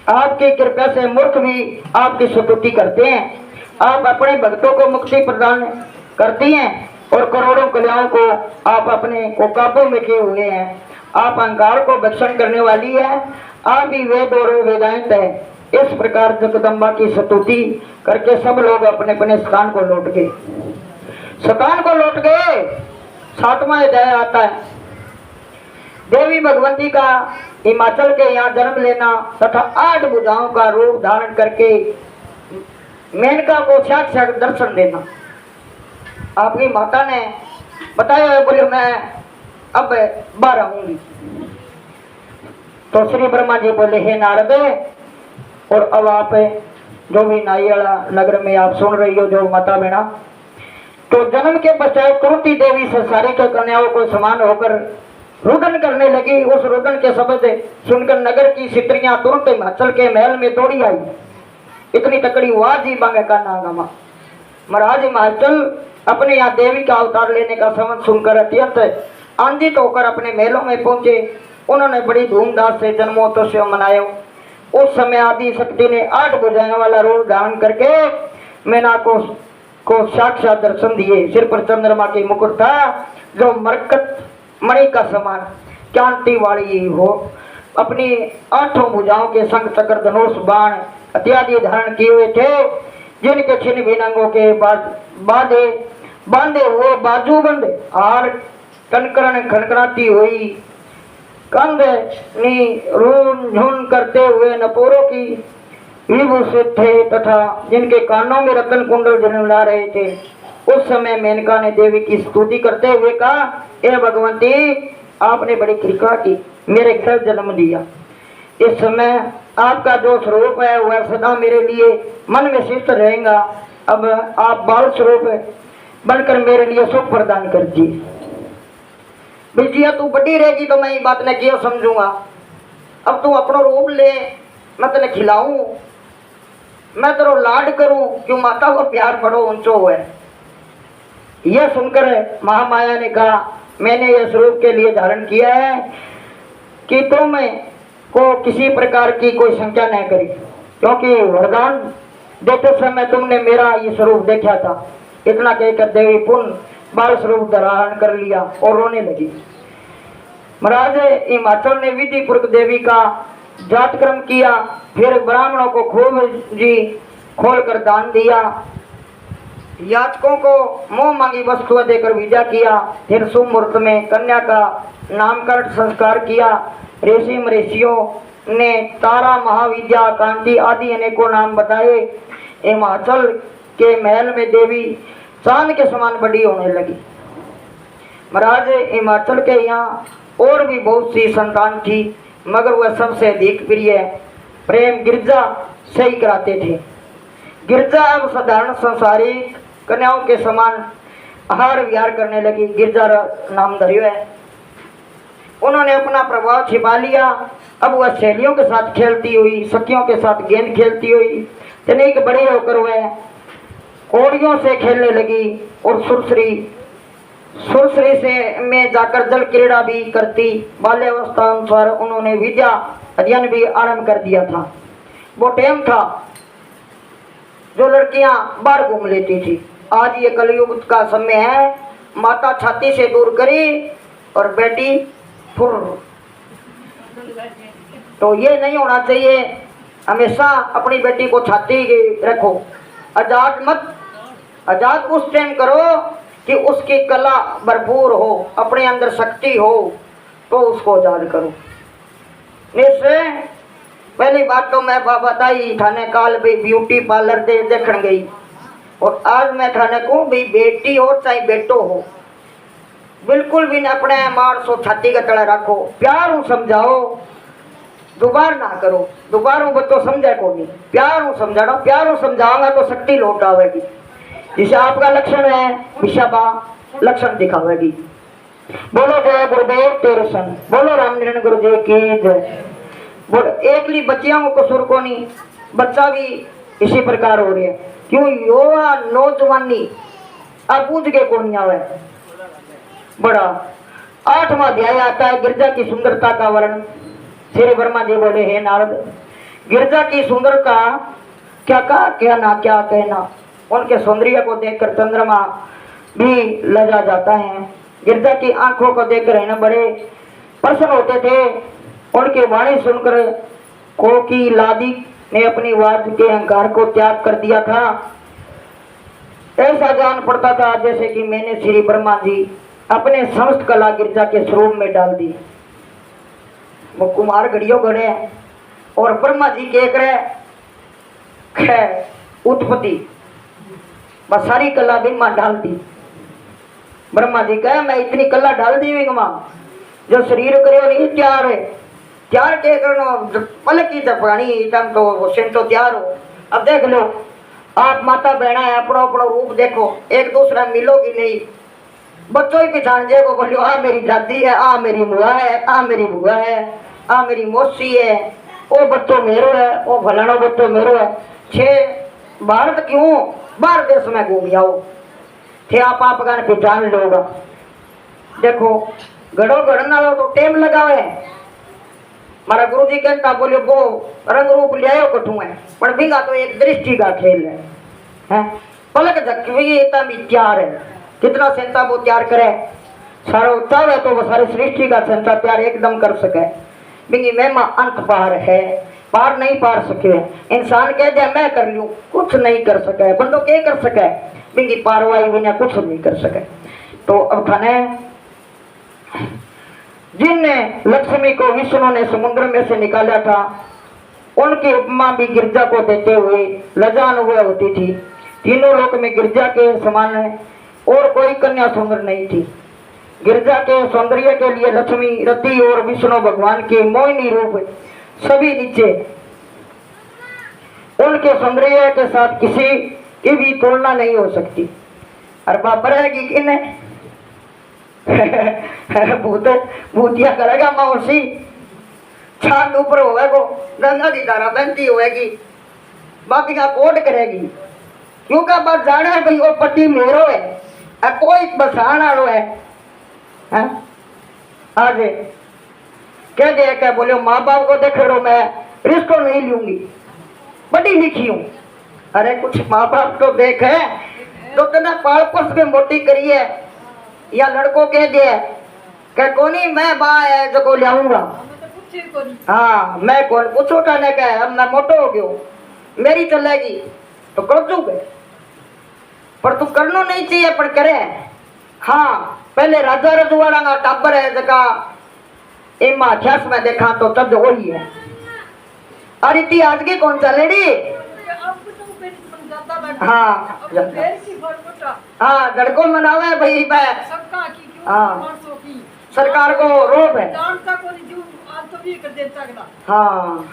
आपकी कृपा से मूर्ख भी आपकी स्तुति करते हैं। आप अपने भक्तों को मुक्ति प्रदान करती हैं और करोड़ों कल्याणों को आप अपने को काबू में किए हुए हैं। आप अहंकार को भक्षण करने वाली है, आप ही वेद और वेदांत है। इस प्रकार जगदम्बा की स्तुति करके सब लोग अपने अपने स्थान को लौट गए। स्थान को लौट गए। सातवां अध्याय आता है देवी भगवती का हिमाचल के यहाँ जन्म लेना तथा 8 भुजाओं का रूप धारण करके मेनका को साक्षात दर्शन देना। आपकी माता ने बताया बोले मैं अब बाहर आऊंगी। तो श्री ब्रह्मा जी बोले हे नारद और अब आप जो भी नाइयाला नगर में आप सुन रही हो जो माता बहना तो जन्म के पश्चात कुंती देवी संसारी के कन्याओं को समान होकर रुदन करने लगी। उस रुदन के शब्द सुनकर नगर की स्त्रियां तुरंत हिमाचल के महल में दौड़ी आई। इतनी तकड़ी आवाज ही बांगे का नागमा महाराज हिमाचल अपने यहाँ देवी का अवतार लेने का संबंध सुनकर अत्यंत आनंदित होकर अपने महलों में पहुंचे। उन्होंने बड़ी धूमधाम से जन्मोत्सव मनाया। उस समय आदि शक्ति ने 8 भुजाएं वाला रूप धारण करके मैना को साक्षात दर्शन दिए। सिर पर चंद्रमा की मुकुट था जो मरकत मणि का समान कांति वाली हो। अपनी 8 भुजाओं के संग चक्र धनुष बाण इत्यादि धारण किए हुए थे। जिनके छिन्न भिन्नंगों के बांधे बांधे हुए बाजू बंद हार कनकरण खनकनाती हुई कंध नी रून झून करते हुए नपोरों की विभूषित थे तथा जिनके कानों में रतन कुंडल झिलमिला रहे थे। उस समय मेनका ने देवी की स्तुति करते हुए कहा, हे भगवंती, आपने बड़ी कृपा की, मेरे घर जन्म दिया। इस समय आपका जो स्वरूप है वह सदा मेरे लिए मन में शिष्ट रहेगा। अब आप बाल स्वरूप बनकर मेरे लिए सुख प्रदान कर दी। बिटिया तू बड़ी रहेगी तो मैं ये बात ने क्यों समझूंगा। अब तू अपना रूप ले, मैं तेने खिलाऊं, मैं तेरो लाड करूं, क्यों माता को प्यार बड़ो ऊंचो है। यह सुनकर महामाया ने कहा, मैंने यह स्वरूप के लिए धारण किया है कि तुम को किसी प्रकार की कोई शंका न करी, क्योंकि वरदान देते समय तुमने मेरा ये स्वरूप देखा था। इतना कहकर देवी पुनः बाल स्वरूप धारण कर लिया और रोने लगी। महाराज हिमाचल ने विधि पूर्वक देवी का जातक्रम किया, फिर ब्राह्मणों को खूब जी खोल कर दान दिया, याचकों को मुंह मांगी वस्तुएं देकर विदा किया। फिर शुभ मुहूर्त में कन्या का नामकरण संस्कार किया। ऋषियों ने तारा, महाविद्या, कांति आदि अनेकों नाम बताए। हिमाचल के महल में देवी चांद के समान बड़ी होने लगी। महाराज हिमाचल के यहाँ और भी बहुत सी संतान थी, मगर वह सबसे अधिक प्रिय प्रेम गिरजा से ही कराते थे। गिरजा अब साधारण संसारिक कन्याओं के समान आहार विहार करने लगी। गिरजा नाम धर्यो है। उन्होंने अपना प्रभाव छिपा लिया। अब वह सहेलियों के साथ खेलती हुई, सखियों के साथ गेंद खेलती हुई, तनिक बड़ी होकर वह कौड़ियों से खेलने लगी और सुरसरी से में जाकर जल क्रीड़ा भी करती। बाल्यावस्था अनुसार उन्होंने विद्या अध्ययन भी आरंभ कर दिया था। वो टाइम था जो लड़कियां बाहर घूम लेती थी। आज ये कलयुग का समय है, माता छाती से दूर करी और बेटी फुर। तो ये नहीं होना चाहिए। हमेशा अपनी बेटी को छाती रखो, आजाद मत। आजाद उस टाइम करो कि उसकी कला भरपूर हो, अपने अंदर शक्ति हो, तो उसको आजाद करो। निश्चय पहली बात तो मैं बताई थाने काल भी ब्यूटी पार्लर दे देखने गई, और आज मैं थाने को भी बेटी हो चाहे बेटो हो, बिल्कुल भी न अपने मार सो छाती का तला रखो, प्यार हूँ समझाओ, दोबार ना करो। दोबारा बच्चों समझा को नहीं, प्यार हूँ समझाओ, प्यार हूँ समझाओगा तो शक्ति लौट आवेगी। जिसे आपका लक्षण है विशाबा लक्षण दिखावेगी। बोलो जय गुरुदेव तेरे सन, बोलो रामनारायण गुरुदेव की जय। बोलो एकली बच्चियों को सुर को नहीं, बच्चा भी इसी प्रकार हो रहे हैं। क्यों युवा नौजवानी अब पूछ के कौन आवे। बड़ा 8वां अध्याय आता है गिरजा की सुंदरता का वर्णन। श्री वर्मा जी बोले, हे नारद, गिरजा की सुंदरता क्या कहा क्या ना क्या कहना। उनके सौंदर्य को देखकर चंद्रमा भी लजा जाता है। गिरजा की आंखों को देखकर रहना बड़े प्रसन्न होते थे। उनकी वाणी सुनकर कोकी लादी ने अपनी आवाज के अहंकार को त्याग कर दिया था। ऐसा जान पड़ता था जैसे कि मैंने श्री ब्रह्मा जी अपने समस्त कला गिरजा के स्वरूप में डाल दी। वो कुमार घड़ियों गढ़े और ब्रह्मा जी के एक उत्पत्ति बस सारी कला ब्रह्मा डाल दी। ब्रह्मा जी कहे मैं इतनी कला डाल दी जो शरीर करो नहीं तैयार है, तैयार के करना पलक की दफानी तम तो सिम तो तैयार हो। अब देख लो आप माता बहना है, अपना अपना रूप देखो, एक दूसरा मिलोगी नहीं। बच्चों ही पहचान जाएगो, बोलो आ मेरी दादी है, आ मेरी बुआ है, आ मेरी बुआ है, आ मेरी मौसी है, वो बच्चों मेरो है, वो फलाना बच्चों मेरो है। 6 भारत क्यों बाहर देश में घूम जाओ थे आप का पहचान लोगा। देखो गड़ो गड़ना लो तो टेम लगावे। मारा गुरु जी कहता बोले वो रंग रूप ले आयो कठू है, पर बिगा तो एक दृष्टि का खेल है। पलक झकवी इतना भी तैयार है, कितना संता वो तैयार करे सारा उत्साह है तो वो सारी सृष्टि का संता तैयार एकदम कर सके। बिंगी महिमा अंत पार है, पार नहीं पार सके। इंसान कह दे मैं कर लूं, कुछ नहीं कर सके। बंदो क्या कर सके, बिंगी पारवाई बिना कुछ नहीं कर सके। तो अब थाने जिनने लक्ष्मी को विष्णु ने समुद्र में से निकाला था, उनकी उपमा भी गिरजा को देते हुए लजान हुए होती थी। तीनों लोक में गिरजा के समान और कोई कन्या सुंदर नहीं थी। गिरजा के सौंदर्य के लिए लक्ष्मी, रति और विष्णु भगवान के मोहिनी रूप सभी नीचे। उनके सौंदर्य के साथ किसी की भी तुलना नहीं हो सकती। और बाबर है कि किन्हें भूतिया करेगा मौसी, चांद ऊपर होगा, गंगा की धारा बहती होगी, बाकी का कोट करेगी। क्योंकि बस जाना है भाई वो पति मेरो है, कोई बसान आलो है। आज कह दिया क्या बोले माँ बाप को देख लो, मैं रिश्तों नहीं लूंगी, बड़ी लिखी हूँ। अरे कुछ माँ बाप तो देख है, तो तेना पाल पोस के मोटी करी है। या लड़को कह दिया क्या कोनी मैं बा है जो को लाऊंगा। हाँ मैं कौन पूछो कहने का है, अब मैं मोटो हो गयो, मेरी चलेगी तो कर दूंगे, पर तू करना नहीं चाहिए पर करे। हाँ पहले राजा रजवाड़ा का टाबर है जगह एमा अभ्यास में देखा तो तब हो ही है। अरे ती आज की कौन चलेगी। हाँ हाँ लड़को मनावे भाई मैं। हाँ सरकार को रोब है। हाँ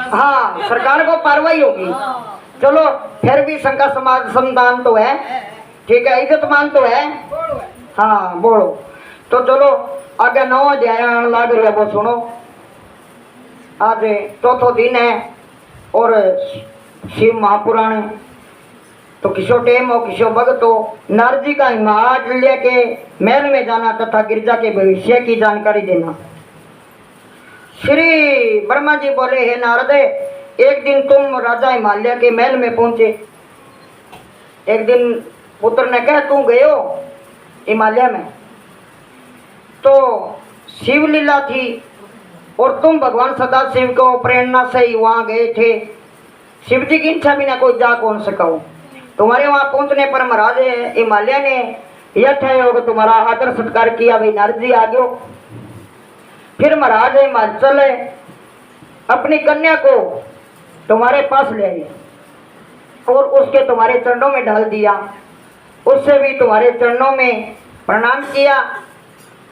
हाँ सरकार को कार्रवाई होगी। चलो फिर भी शंका समाज समाधान तो है, ठीक है, इज्जत मान तो है। हाँ बोलो तो चलो आगे 9 अध्याय लाग रहा वो सुनो। आज चौथो दिन है और शिव महापुराण तो किसो टेम हो किसो भगत हो। नारद जी का हिमाज लेके महल में जाना तथा गिरजा के भविष्य की जानकारी देना। श्री ब्रह्मा जी बोले हे नारद, एक दिन तुम राजा हिमालय के महल में पहुंचे। एक दिन पुत्र ने कहा तू गए हो हिमालय में, तो शिवलीला थी और तुम भगवान सदाशिव को प्रेरणा से ही वहाँ गए थे। शिव जी की इच्छा बिना कोई जा कौन सका हो। तुम्हारे वहाँ पहुँचने पर महाराज हिमालय ने यथायोग तुम्हारा आदर सत्कार किया। भाई नारद जी आ गयो। फिर महाराज हिमाचल अपनी कन्या को तुम्हारे पास ले आई और उसके तुम्हारे चरणों में डाल दिया। उससे भी तुम्हारे चरणों में प्रणाम किया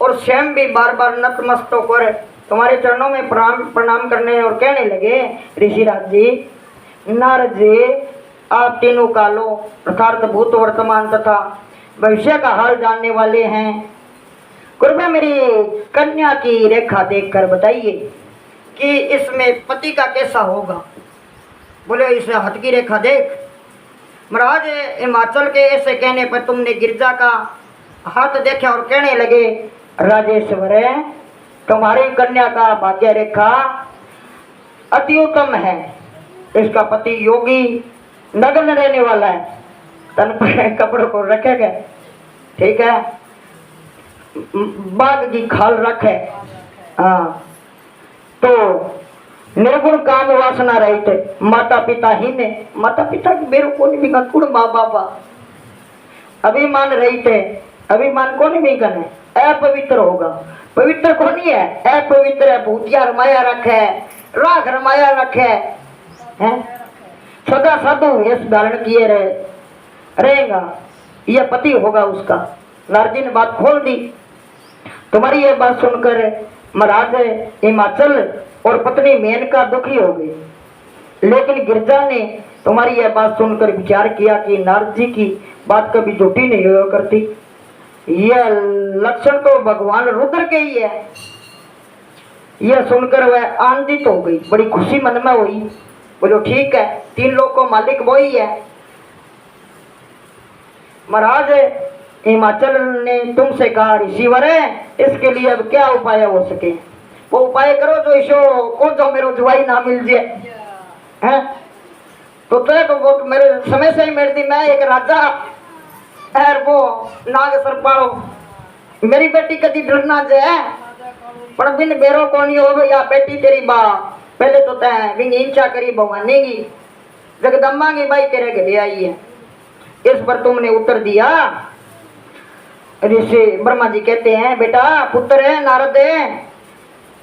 और स्वयं भी बार बार नतमस्तक होकर तुम्हारे चरणों में प्रणाम करने और कहने लगे ऋषिराज जी, नारद जी, आप तीनों कालों अर्थात भूत वर्तमान तथा भविष्य का हाल जानने वाले हैं। कृपया मेरी कन्या की रेखा देखकर बताइए कि इसमें पति का कैसा होगा। बोले इस हाथ की रेखा देख। महाराज हिमाचल के ऐसे कहने पर तुमने गिरजा का हाथ देखा और कहने लगे राजेश्वर, तुम्हारी कन्या का भाग्य रेखा अति उत्तम है। इसका पति योगी नग्न रहने वाला है, तन पर कपड़ों को रखेगा, ठीक है, बाघ की खाल रखे। हाँ तो निर्गुण काम वासना रही थे। माता पिता ही ने, माता पिता की बेरो कौन भी कुड़ माँ बापा अभिमान रही थे। अभिमान कौन भी कने अपवित्र होगा। पवित्र कौन ही है, अपवित्र है। भूतिया रमाया रखे, राख रमाया रखे हैं, सदा साधु वेश धारण किए रहेगा, यह पति होगा उसका। नारद जी ने बात खोल दी। तुम्हारी यह बात सुनकर महाराज हिमाचल और पत्नी मेनका दुखी हो गई। लेकिन गिरजा ने तुम्हारी यह बात सुनकर विचार किया कि नारद जी की बात कभी झूठी नहीं हुआ करती। यह लक्षण तो भगवान रुद्र के ही है। यह सुनकर वह आनंदित हो गई, बड़ी खुशी मन में हुई। बोलो ठीक है, 3 लोग को मालिक वो ही है। महाराज हिमाचल ने तुमसे कहा ऋषिवर, इसके लिए अब क्या उपाय हो सके। वो उपाय करो जो ईशो को जो मेरे जुआई ना मिल जाए हैं। तो वो मेरे समय से ही मेरे दी मैं एक राजा खैर वो नाग सर पालो मेरी बेटी कदी डरना जाए पर बिन बेरो कोनी हो या बेटी तेरी बा पहले तो तय विंग इंचा करी भवानी की जगदम्बा की बाई तेरे घरे आई है। इस पर तुमने उत्तर दिया। ऋषि ब्रह्मा जी कहते हैं बेटा पुत्र है नारद है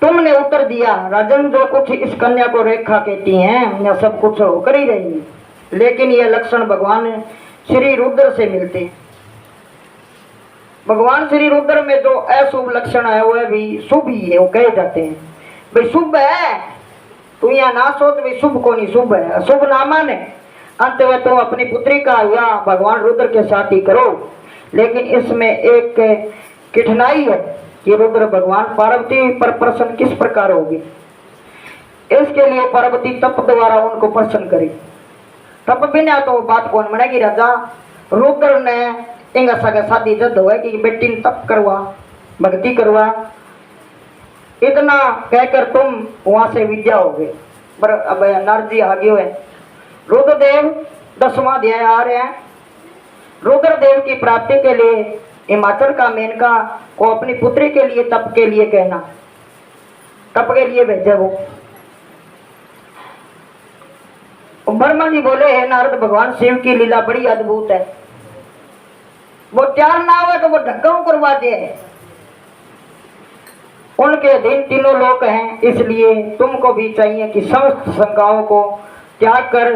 तुमने उत्तर दिया राजन जो कुछ इस कन्या को रेखा कहती हैं यह सब कुछ होकर ही रही है लेकिन यह लक्षण भगवान श्री रुद्र से मिलते हैं। भगवान श्री रुद्र में जो अशुभ लक्षण है वह भी शुभ ही है वो कहे जाते हैं भाई शुभ है तू यहाँ ना सोच भाई शुभ को नहीं शुभ है अशुभ ना माने अंत में तुम अपनी पुत्री का विवाह भगवान रुद्र के साथ ही करो लेकिन इसमें एक कठिनाई है कि रुद्र भगवान पार्वती पर प्रसन्न किस प्रकार होगी। इसके लिए पार्वती तप द्वारा उनको प्रसन्न करे तप बिना तो बात कौन मनेगी राजा। रुद्र ने इंगा सगा शादी जद हुआ कि बेटी ने तप करवा भक्ति करवा इतना कहकर तुम वहां से विद्या हो गए पर अब नारजी आगे हुए रुद्रदेव 10वां अध्याय आ रहे हैं। रुद्रदेव की प्राप्ति के लिए हिमाचल का मेनका को अपनी पुत्री के लिए तप के लिए कहना तप के लिए भेजे वो ब्रह्मा जी बोले हे नारद भगवान शिव की लीला बड़ी अद्भुत है वो तैयार ना हुआ तो वो ढक्का करवा दे उनके अधीन तीनों लोक हैं इसलिए तुमको भी चाहिए कि समस्त शंकाओं को त्याग कर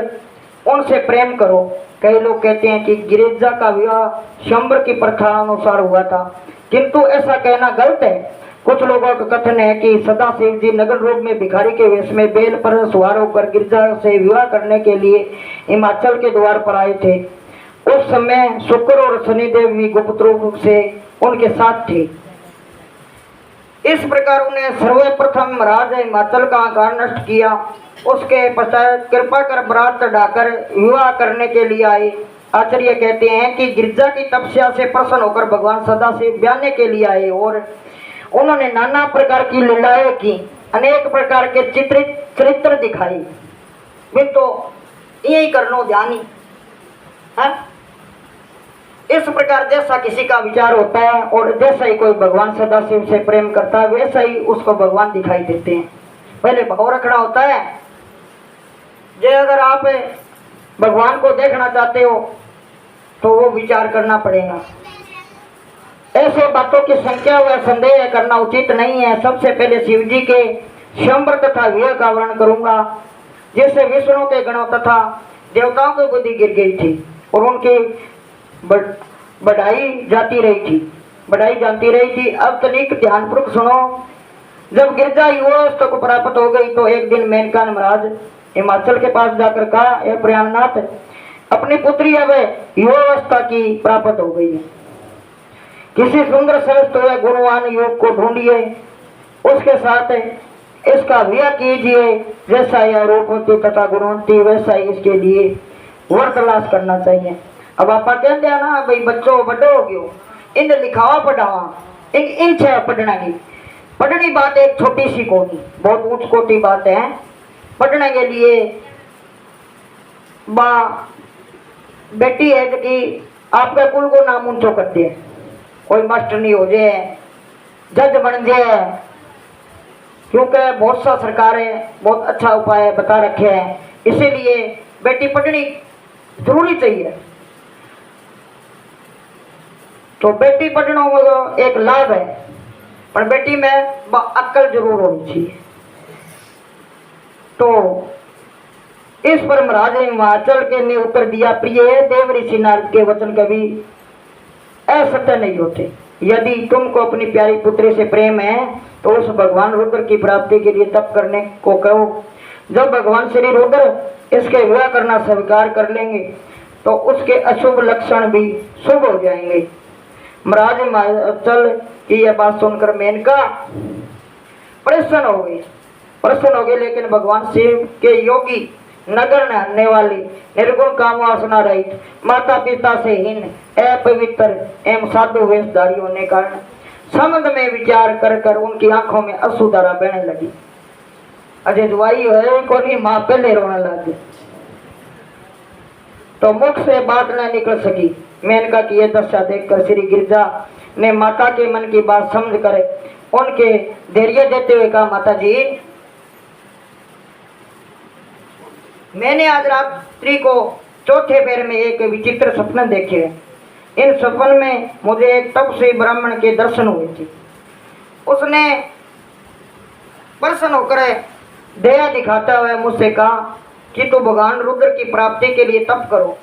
उनसे प्रेम करो। कई लोग कहते हैं कि गिरिजा का विवाह शंबर की प्रथा अनुसार हुआ था किंतु ऐसा कहना गलत है। कुछ लोगों का कथन है कि सदाशिव जी नगर रूप में भिखारी के वेश में बेल पर सवार होकर गिरिजा से विवाह करने के लिए हिमाचल के द्वार पर आए थे। उस समय शुक्र और शनिदेव भी गुप्त रूप से उनके साथ थे। इस प्रकार उन्हें सर्वप्रथम महाराज हिमाचल का आकार नष्ट किया। उसके पश्चात कृपा कर बरात चढ़ाकर विवाह करने के लिए आए। आचार्य कहते हैं कि गिरजा की तपस्या से प्रसन्न होकर भगवान सदाशिव ब्याने के लिए आए और उन्होंने नाना प्रकार की लीलाएं की अनेक प्रकार के चरित्र दिखाए। फिर तो यही कर लो ध्यानी है। इस प्रकार जैसा किसी का विचार होता है और जैसा ही कोई भगवान सदाशिव से प्रेम करता है वैसा ही उसको भगवान दिखाई देते हैं। पहले भाव रखना होता है। जो अगर आप भगवान को देखना चाहते हो तो वो विचार करना पड़ेगा। ऐसे बातों की संख्या व संदेह करना उचित नहीं है। सबसे पहले शिव जी के शंबर तथा विवाह का वर्णन करूंगा जिससे विष्णु के गणों तथा देवताओं की बुद्धि गिर गई थी और उनकी बढ़ाई जाती रही थी। अब तनिक ध्यानपूर्वक सुनो। जब गिरजा युवावस्था को प्राप्त हो गई तो एक दिन मेनका ने महाराज हिमाचल के पास जाकर कहा हे प्रयागनाथ अपनी पुत्री अब युवावस्था की प्राप्त हो गई है। किसी सुंदर श्रेष्ठ हुए गुणवान युवक को ढूंढिए उसके साथ इसका विवाह कीजिए। जैसा यह रूपवती तथा गुणवंती वैसा ही इसके लिए वर तलाश करना चाहिए। अब आप कहते हैं ना भाई बच्चों बड़े हो गयो इन लिखावा पढ़ावा इन पढ़ना की पढ़नी बात एक छोटी सी कोटी बहुत ऊंच कोटि बात है। पढ़ने के लिए बा बेटी है जो कि आपके कुल को नाम ऊंचो करती है। कोई मास्टर नहीं हो जाए जज बन जाए क्योंकि बहुत सा सरकारें बहुत अच्छा उपाय बता रखे हैं। इसीलिए बेटी पढ़नी जरूरी चाहिए। तो बेटी पढ़ना एक लाभ है पर बेटी में अक्ल जरूर होनी चाहिए। तो इस पर महाराज हिमाचल के ने उत्तर दिया प्रिय देव ऋषि नारद के वचन कभी असत्य नहीं होते। यदि तुमको अपनी प्यारी पुत्री से प्रेम है तो उस भगवान रुद्र की प्राप्ति के लिए तप करने को कहो। जब भगवान श्री रुद्र इसके विवाह करना स्वीकार कर लेंगे तो उसके अशुभ लक्षण भी शुभ हो जाएंगे। महाराज हिमाचल की यह बात सुनकर मेनका प्रसन्न हो गए लेकिन भगवान शिव के योगी नगर नहाने वाली निर्गुण काम वासना रहित माता पिता से हीन अपवित्र एवं साधु वेशधारी होने के कारण संबंध में विचार कर कर उनकी आंखों में अश्रुधारा बहने लगी। अजय जुआई है को नहीं माँ पहले रोने लगी। तो मुख से बात न निकल सकी। मेनका की यह दशा देखकर श्री गिरजा ने माता के मन की बात समझ कर उनके धैर्य देते हुए कहा, माता जी, मैंने आज रात्रि को चौथे पैर में एक विचित्र सपने देखे। इन सपन में मुझे एक तपस्वी ब्राह्मण के दर्शन हुए थे। उसने प्रसन्न होकर दया दिखाता हुआ मुझसे कहा कि तू भगवान रुद्र की प्राप्ति के लिए तप करो।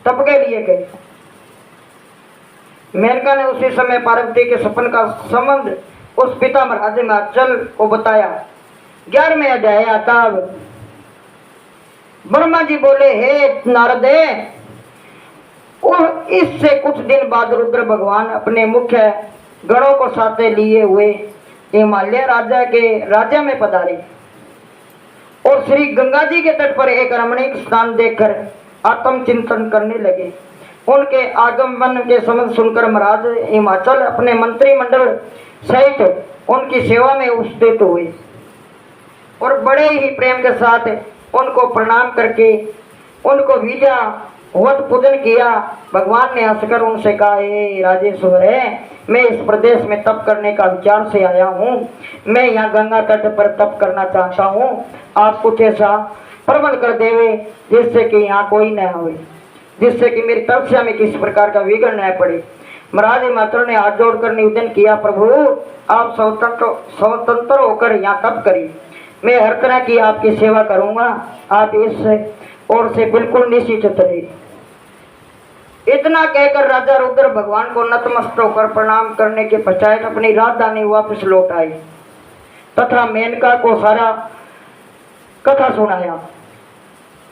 तप के लिए गए। मेनका ने उसी समय पार्वती के सपन का संबंध उस पिता महाराज हिमाचल को बताया। 11वें अध्याय आता। ब्रह्मा जी बोले, हे नारद, और इससे कुछ दिन बाद रुद्र भगवान अपने मुख्य गणों को साथ लिए हुए हिमालय राज्य में पधारे और श्री गंगा जी के तट पर एक रमणीक स्थान देखकर आत्मचिंतन करने लगे। उनके आगमन के संबंध सुनकर महाराज हिमाचल अपने मंत्रिमंडल सहित उनकी सेवा में उपस्थित हुए और बड़े ही प्रेम के साथ उनको प्रणाम करके उनको विद्या वत पूजन किया। भगवान ने हंसकर उनसे कहा, राजेश्वर है, मैं इस प्रदेश में तप करने का विचार से आया हूँ। मैं यहाँ गंगा तट पर तप करना चाहता हूँ। आप कुछ ऐसा प्रबंध कर देवे जिससे कि यहाँ कोई न हो, जिससे कि मेरी तपस्या में किसी प्रकार का विघ्न न पड़े। महाराज हिमाचल ने हाथ जोड़कर निवेदन किया, प्रभु आप स्वतंत्र होकर यहाँ तप करिए। मैं हर तरह की आपकी सेवा करूँगा। आप इस ओर से बिल्कुल निश्चित रहे। इतना कहकर राजा रुद्र भगवान को नतमस्तक होकर प्रणाम करने के पश्चात अपनी राजधानी वापस लौट आए तथा मेनका को सारा कथा सुनाया।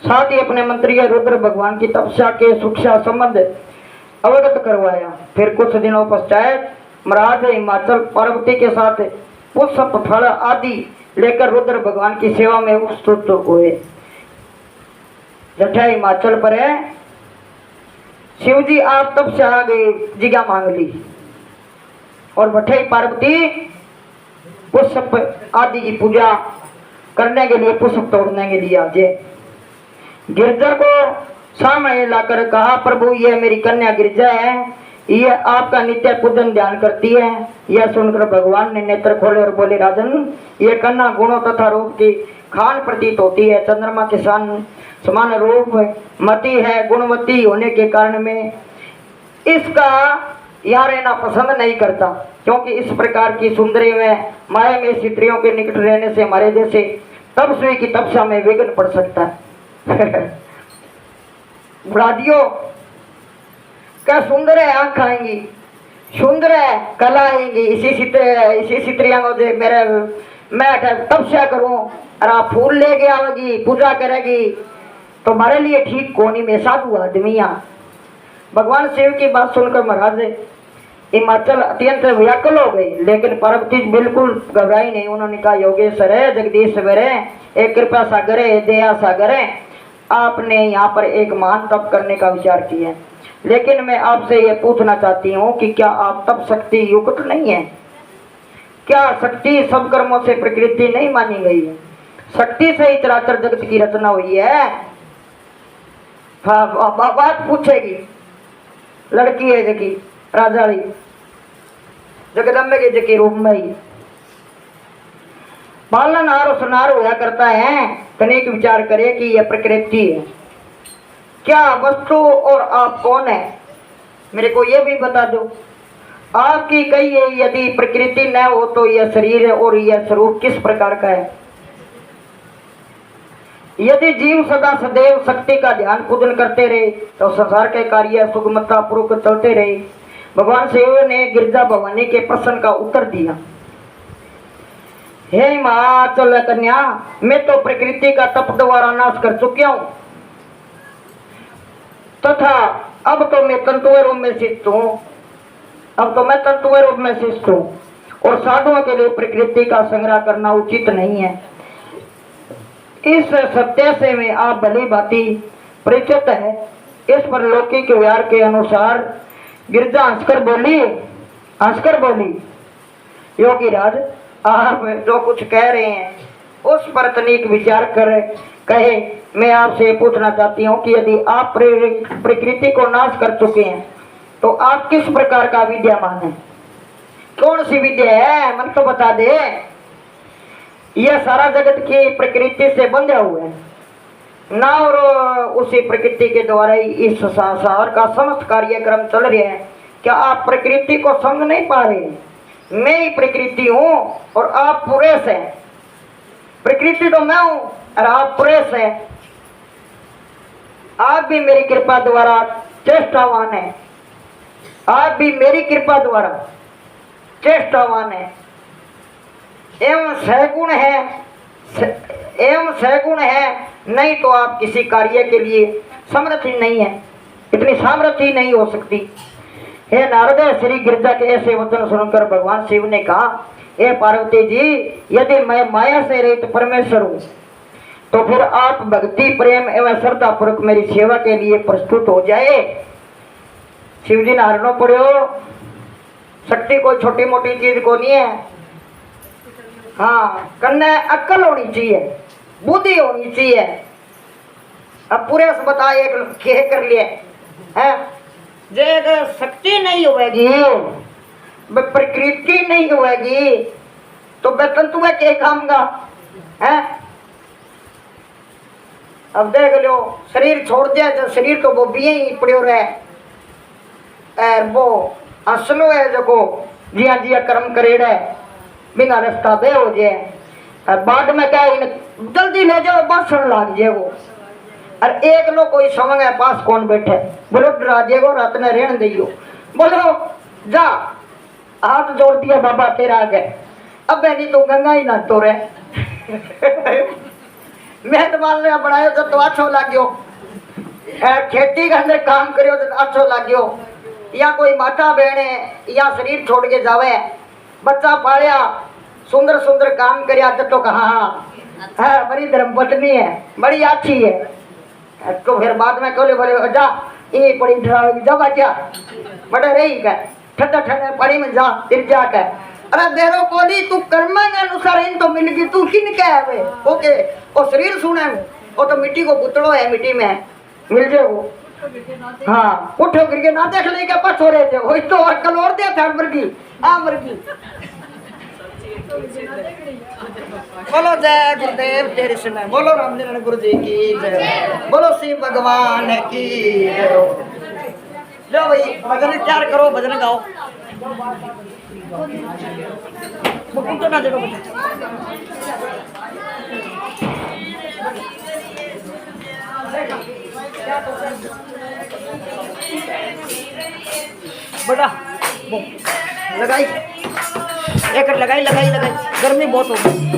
साथ ही अपने मंत्री रुद्र भगवान की तपस्या के शिक्षा संबंध अवगत करवाया। फिर कुछ दिनों पश्चात महाराज हिमाचल पार्वती के साथ पुष्प फल आदि लेकर रुद्र भगवान की सेवा में उपस्थित हुए। जठा हिमाचल पर है, शिव जी आप तब से आ गए, जिज्ञा मांग ली और बठई पार्वती पुष्प आदि की पूजा करने के लिए, पुष्प तोड़ने के लिए आजे। गिरजा को सामने लाकर कहा, प्रभु यह मेरी कन्या गिरजा है, यह आपका नित्य पूजन ध्यान करती है। यह सुनकर भगवान ने नेत्र खोले और बोले, राजन, यह कन्या गुणों तथा रूप की खान प्रतीत होती है। चंद्रमा के समान रूप मती है। गुणवती होने के कारण में इसका यहाँ रहना पसंद नहीं करता, क्योंकि इस प्रकार की सुंदरी में माया में स्त्रियों के निकट रहने से हमारे जैसे तपस्वी की तपस्या में विघ्न पड़ सकता है। बुढ़ा दियो क्या सुंदर है, आंख आएंगी, सुंदर है कला आएंगी, इसी स्त्रियों को दे मेरे मैं तपस्या करूं और आप फूल लेके आवेगी, पूजा करेगी, तो हमारे लिए ठीक कोनी में साधु आदमिया। भगवान शिव की बात सुनकर महाराज हिमाचल अत्यंत व्याकुल हो गई, लेकिन पार्वती बिल्कुल घबराई नहीं। उन्होंने कहा, योगेश्वर है, जगदीश्वर है, एक कृपा सागर है, दया सागर है, आपने यहाँ पर एक महान तप करने का विचार किया है, लेकिन मैं आपसे ये पूछना चाहती हूँ कि क्या आप तप शक्ति युक्त नहीं है? क्या शक्ति सब कर्मों से प्रकृति नहीं मानी गई है? शक्ति से ही चराचर जगत की रचना हुई है। हाँ, बात पूछेगी, लड़की है जकी राजाली जगदम्बे के जकी रूप में ही पालनहार और सुनार हुआ करता है। तनिक विचार करे कि यह प्रकृति है, क्या वस्तु और आप कौन है? मेरे को यह भी बता दो। आपकी कही है, यदि प्रकृति न हो तो यह शरीर है और यह स्वरूप किस प्रकार का है? यदि जीव सदा सदैव शक्ति का ध्यान पूजन करते रहे तो संसार के कार्य सुगमता पूर्वक चलते रहे। भगवान शिव ने गिरजा भवानी के प्रश्न का उत्तर दिया, हे हिमाचल कन्या, मैं तो प्रकृति का तप द्वारा नाश कर चुका हूं तथा अब तो मैं तंतुओं रूप में शिष्ट हूँ और साधुओं के लिए प्रकृति का संग्रह करना उचित नहीं है। इस सत्य से में आप भली भांति परिचित है। इस पर लौकिक व्यवहार के अनुसार गिरजा हंसकर बोली, योगी राज, आप जो कुछ कह रहे हैं उस पर तनिक विचार कर कहे। मैं आपसे पूछना चाहती हूँ कि यदि आप प्रकृति को नाश कर चुके हैं तो आप किस प्रकार का विद्यामान है? कौन सी विद्या है? मन तो बता दे। यह सारा जगत की प्रकृति से बंधा हुआ है ना, और उसी प्रकृति के द्वारा ही इस संसार का समस्त कार्यक्रम चल रहे हैं। क्या आप प्रकृति को समझ नहीं पा रहे? मैं ही प्रकृति हूँ और आप पुरुष हैं। प्रकृति तो मैं हूँ और आप पुरुष हैं। आप भी मेरी कृपा द्वारा चेष्टावान है, आप भी मेरी कृपा द्वारा चेष्टावान है। एवं सगुण है, एवं सगुण है, नहीं तो आप किसी कार्य के लिए समर्थ ही नहीं है, इतनी सामर्थ्य ही नहीं हो सकती। हे नारद, श्री गिरजा के ऐसे वचन सुनकर भगवान शिव ने कहा, हे पार्वती जी, यदि मैं माया से रहित परमेश्वर हूँ तो फिर आप भक्ति प्रेम एवं श्रद्धा पूर्वक मेरी सेवा के लिए प्रस्तुत हो जाए। शिव जी ने हारनो पड़ो। शक्ति कोई छोटी मोटी चीज को नहीं है। हाँ, कन्ने अक्ल होनी चाहिए, बुद्धि होनी चाहिए। अब पूरे से बता एक कह कर लिए है, जे शक्ति नहीं होगी, प्रकृति नहीं होगी तो बेतन तुम्हें क्या खाऊंगा है? अब देख लो, शरीर छोड़ दिया जो शरीर तो वो भी ही पड़ो रहे, वो असलो है जो को जिया जिया कर्म करेड़ा है बिना रास्ता बे हो जाए। बाद में क्या जल्दी ले जाओ बासण लाग जाए वो। और एक लोग कोई समझ है पास कौन बैठे, बोलो डरा देगो रात में रहने दियो, बोलो जा हाथ जोड़ दिया बाबा तेरा आगे, अब नहीं तो गंगा ही ना तो रहे। मैं तो मान लिया बनायो तो अच्छो लाग्यो, खेती के अंदर काम करियो तो अच्छो लाग्यो, या कोई माता बहने या शरीर छोड़ के जावे, बच्चा पालिया सुंदर सुंदर काम करिया तो कहा हाँ बड़ी धर्म पत्नी है, बड़ी अच्छी है, तो फिर बाद में बोले बोले जा ये बड़ी डरावेगी, जा बच्चा बड़े रही का ठंडा ठंडा पानी में जा फिर जाकर। अरे देरो कोली तू कर्म के अनुसार इन तो मिलगी, तू किन क्या है वे ओके वो शरीर सुने वो तो मिट्टी को पुतलो है, मिट्टी में मिल जाए वो। हाँ उठो करके ना देख ले क्या पछ हो रहे थे वो तो अक्ल और दे था मुर्गी आ मुर्गी। बोलो जय गुरुदेव तेरे सुना, बोलो रामचंद्र गुरु जी की जय, बोलो शिव भगवान की जय। लो भाई भजन तैयार करो, भजन गाओ। तो ना देखो बड़ा लगाई एक लगाई लगाई लगाई, गर्मी बहुत हो गई।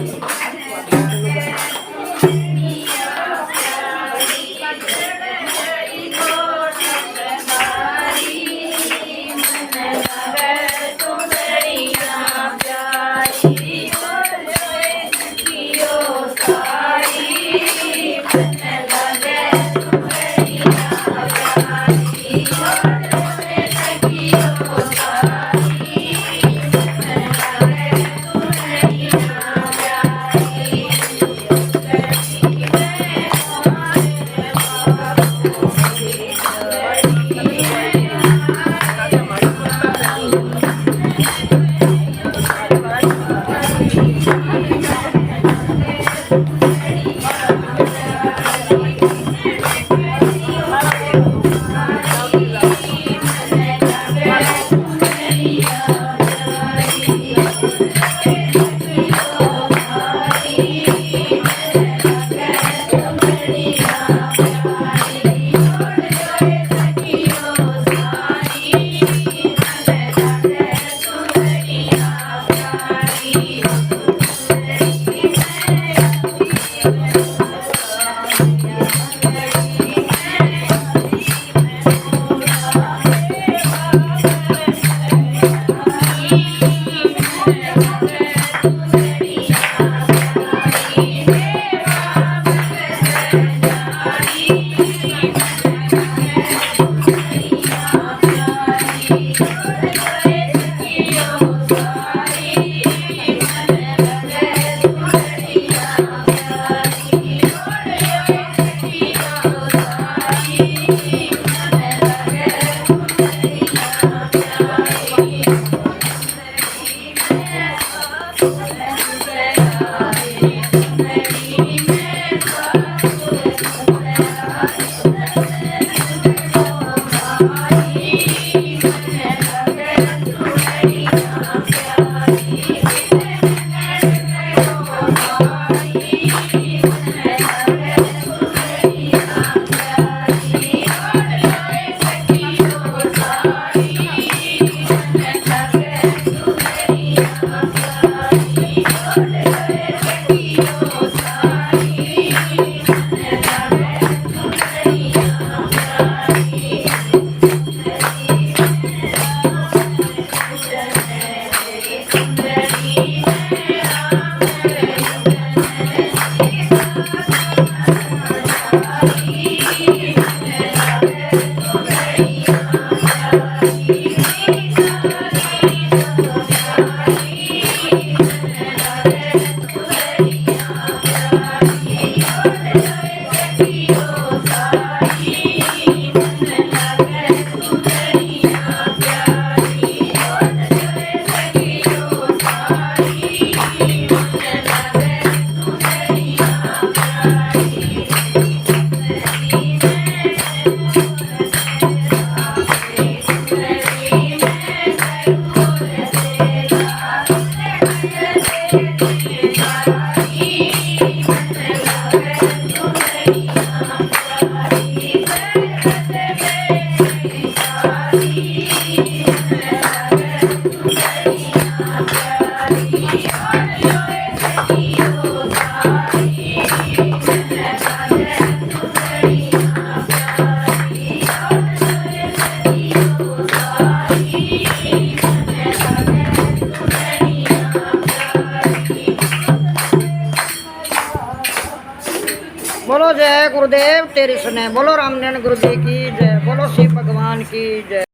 गुरुदेव तेरी सुने। बोलो रामनारायण गुरु जी की जय, बोलो शिव भगवान की जय।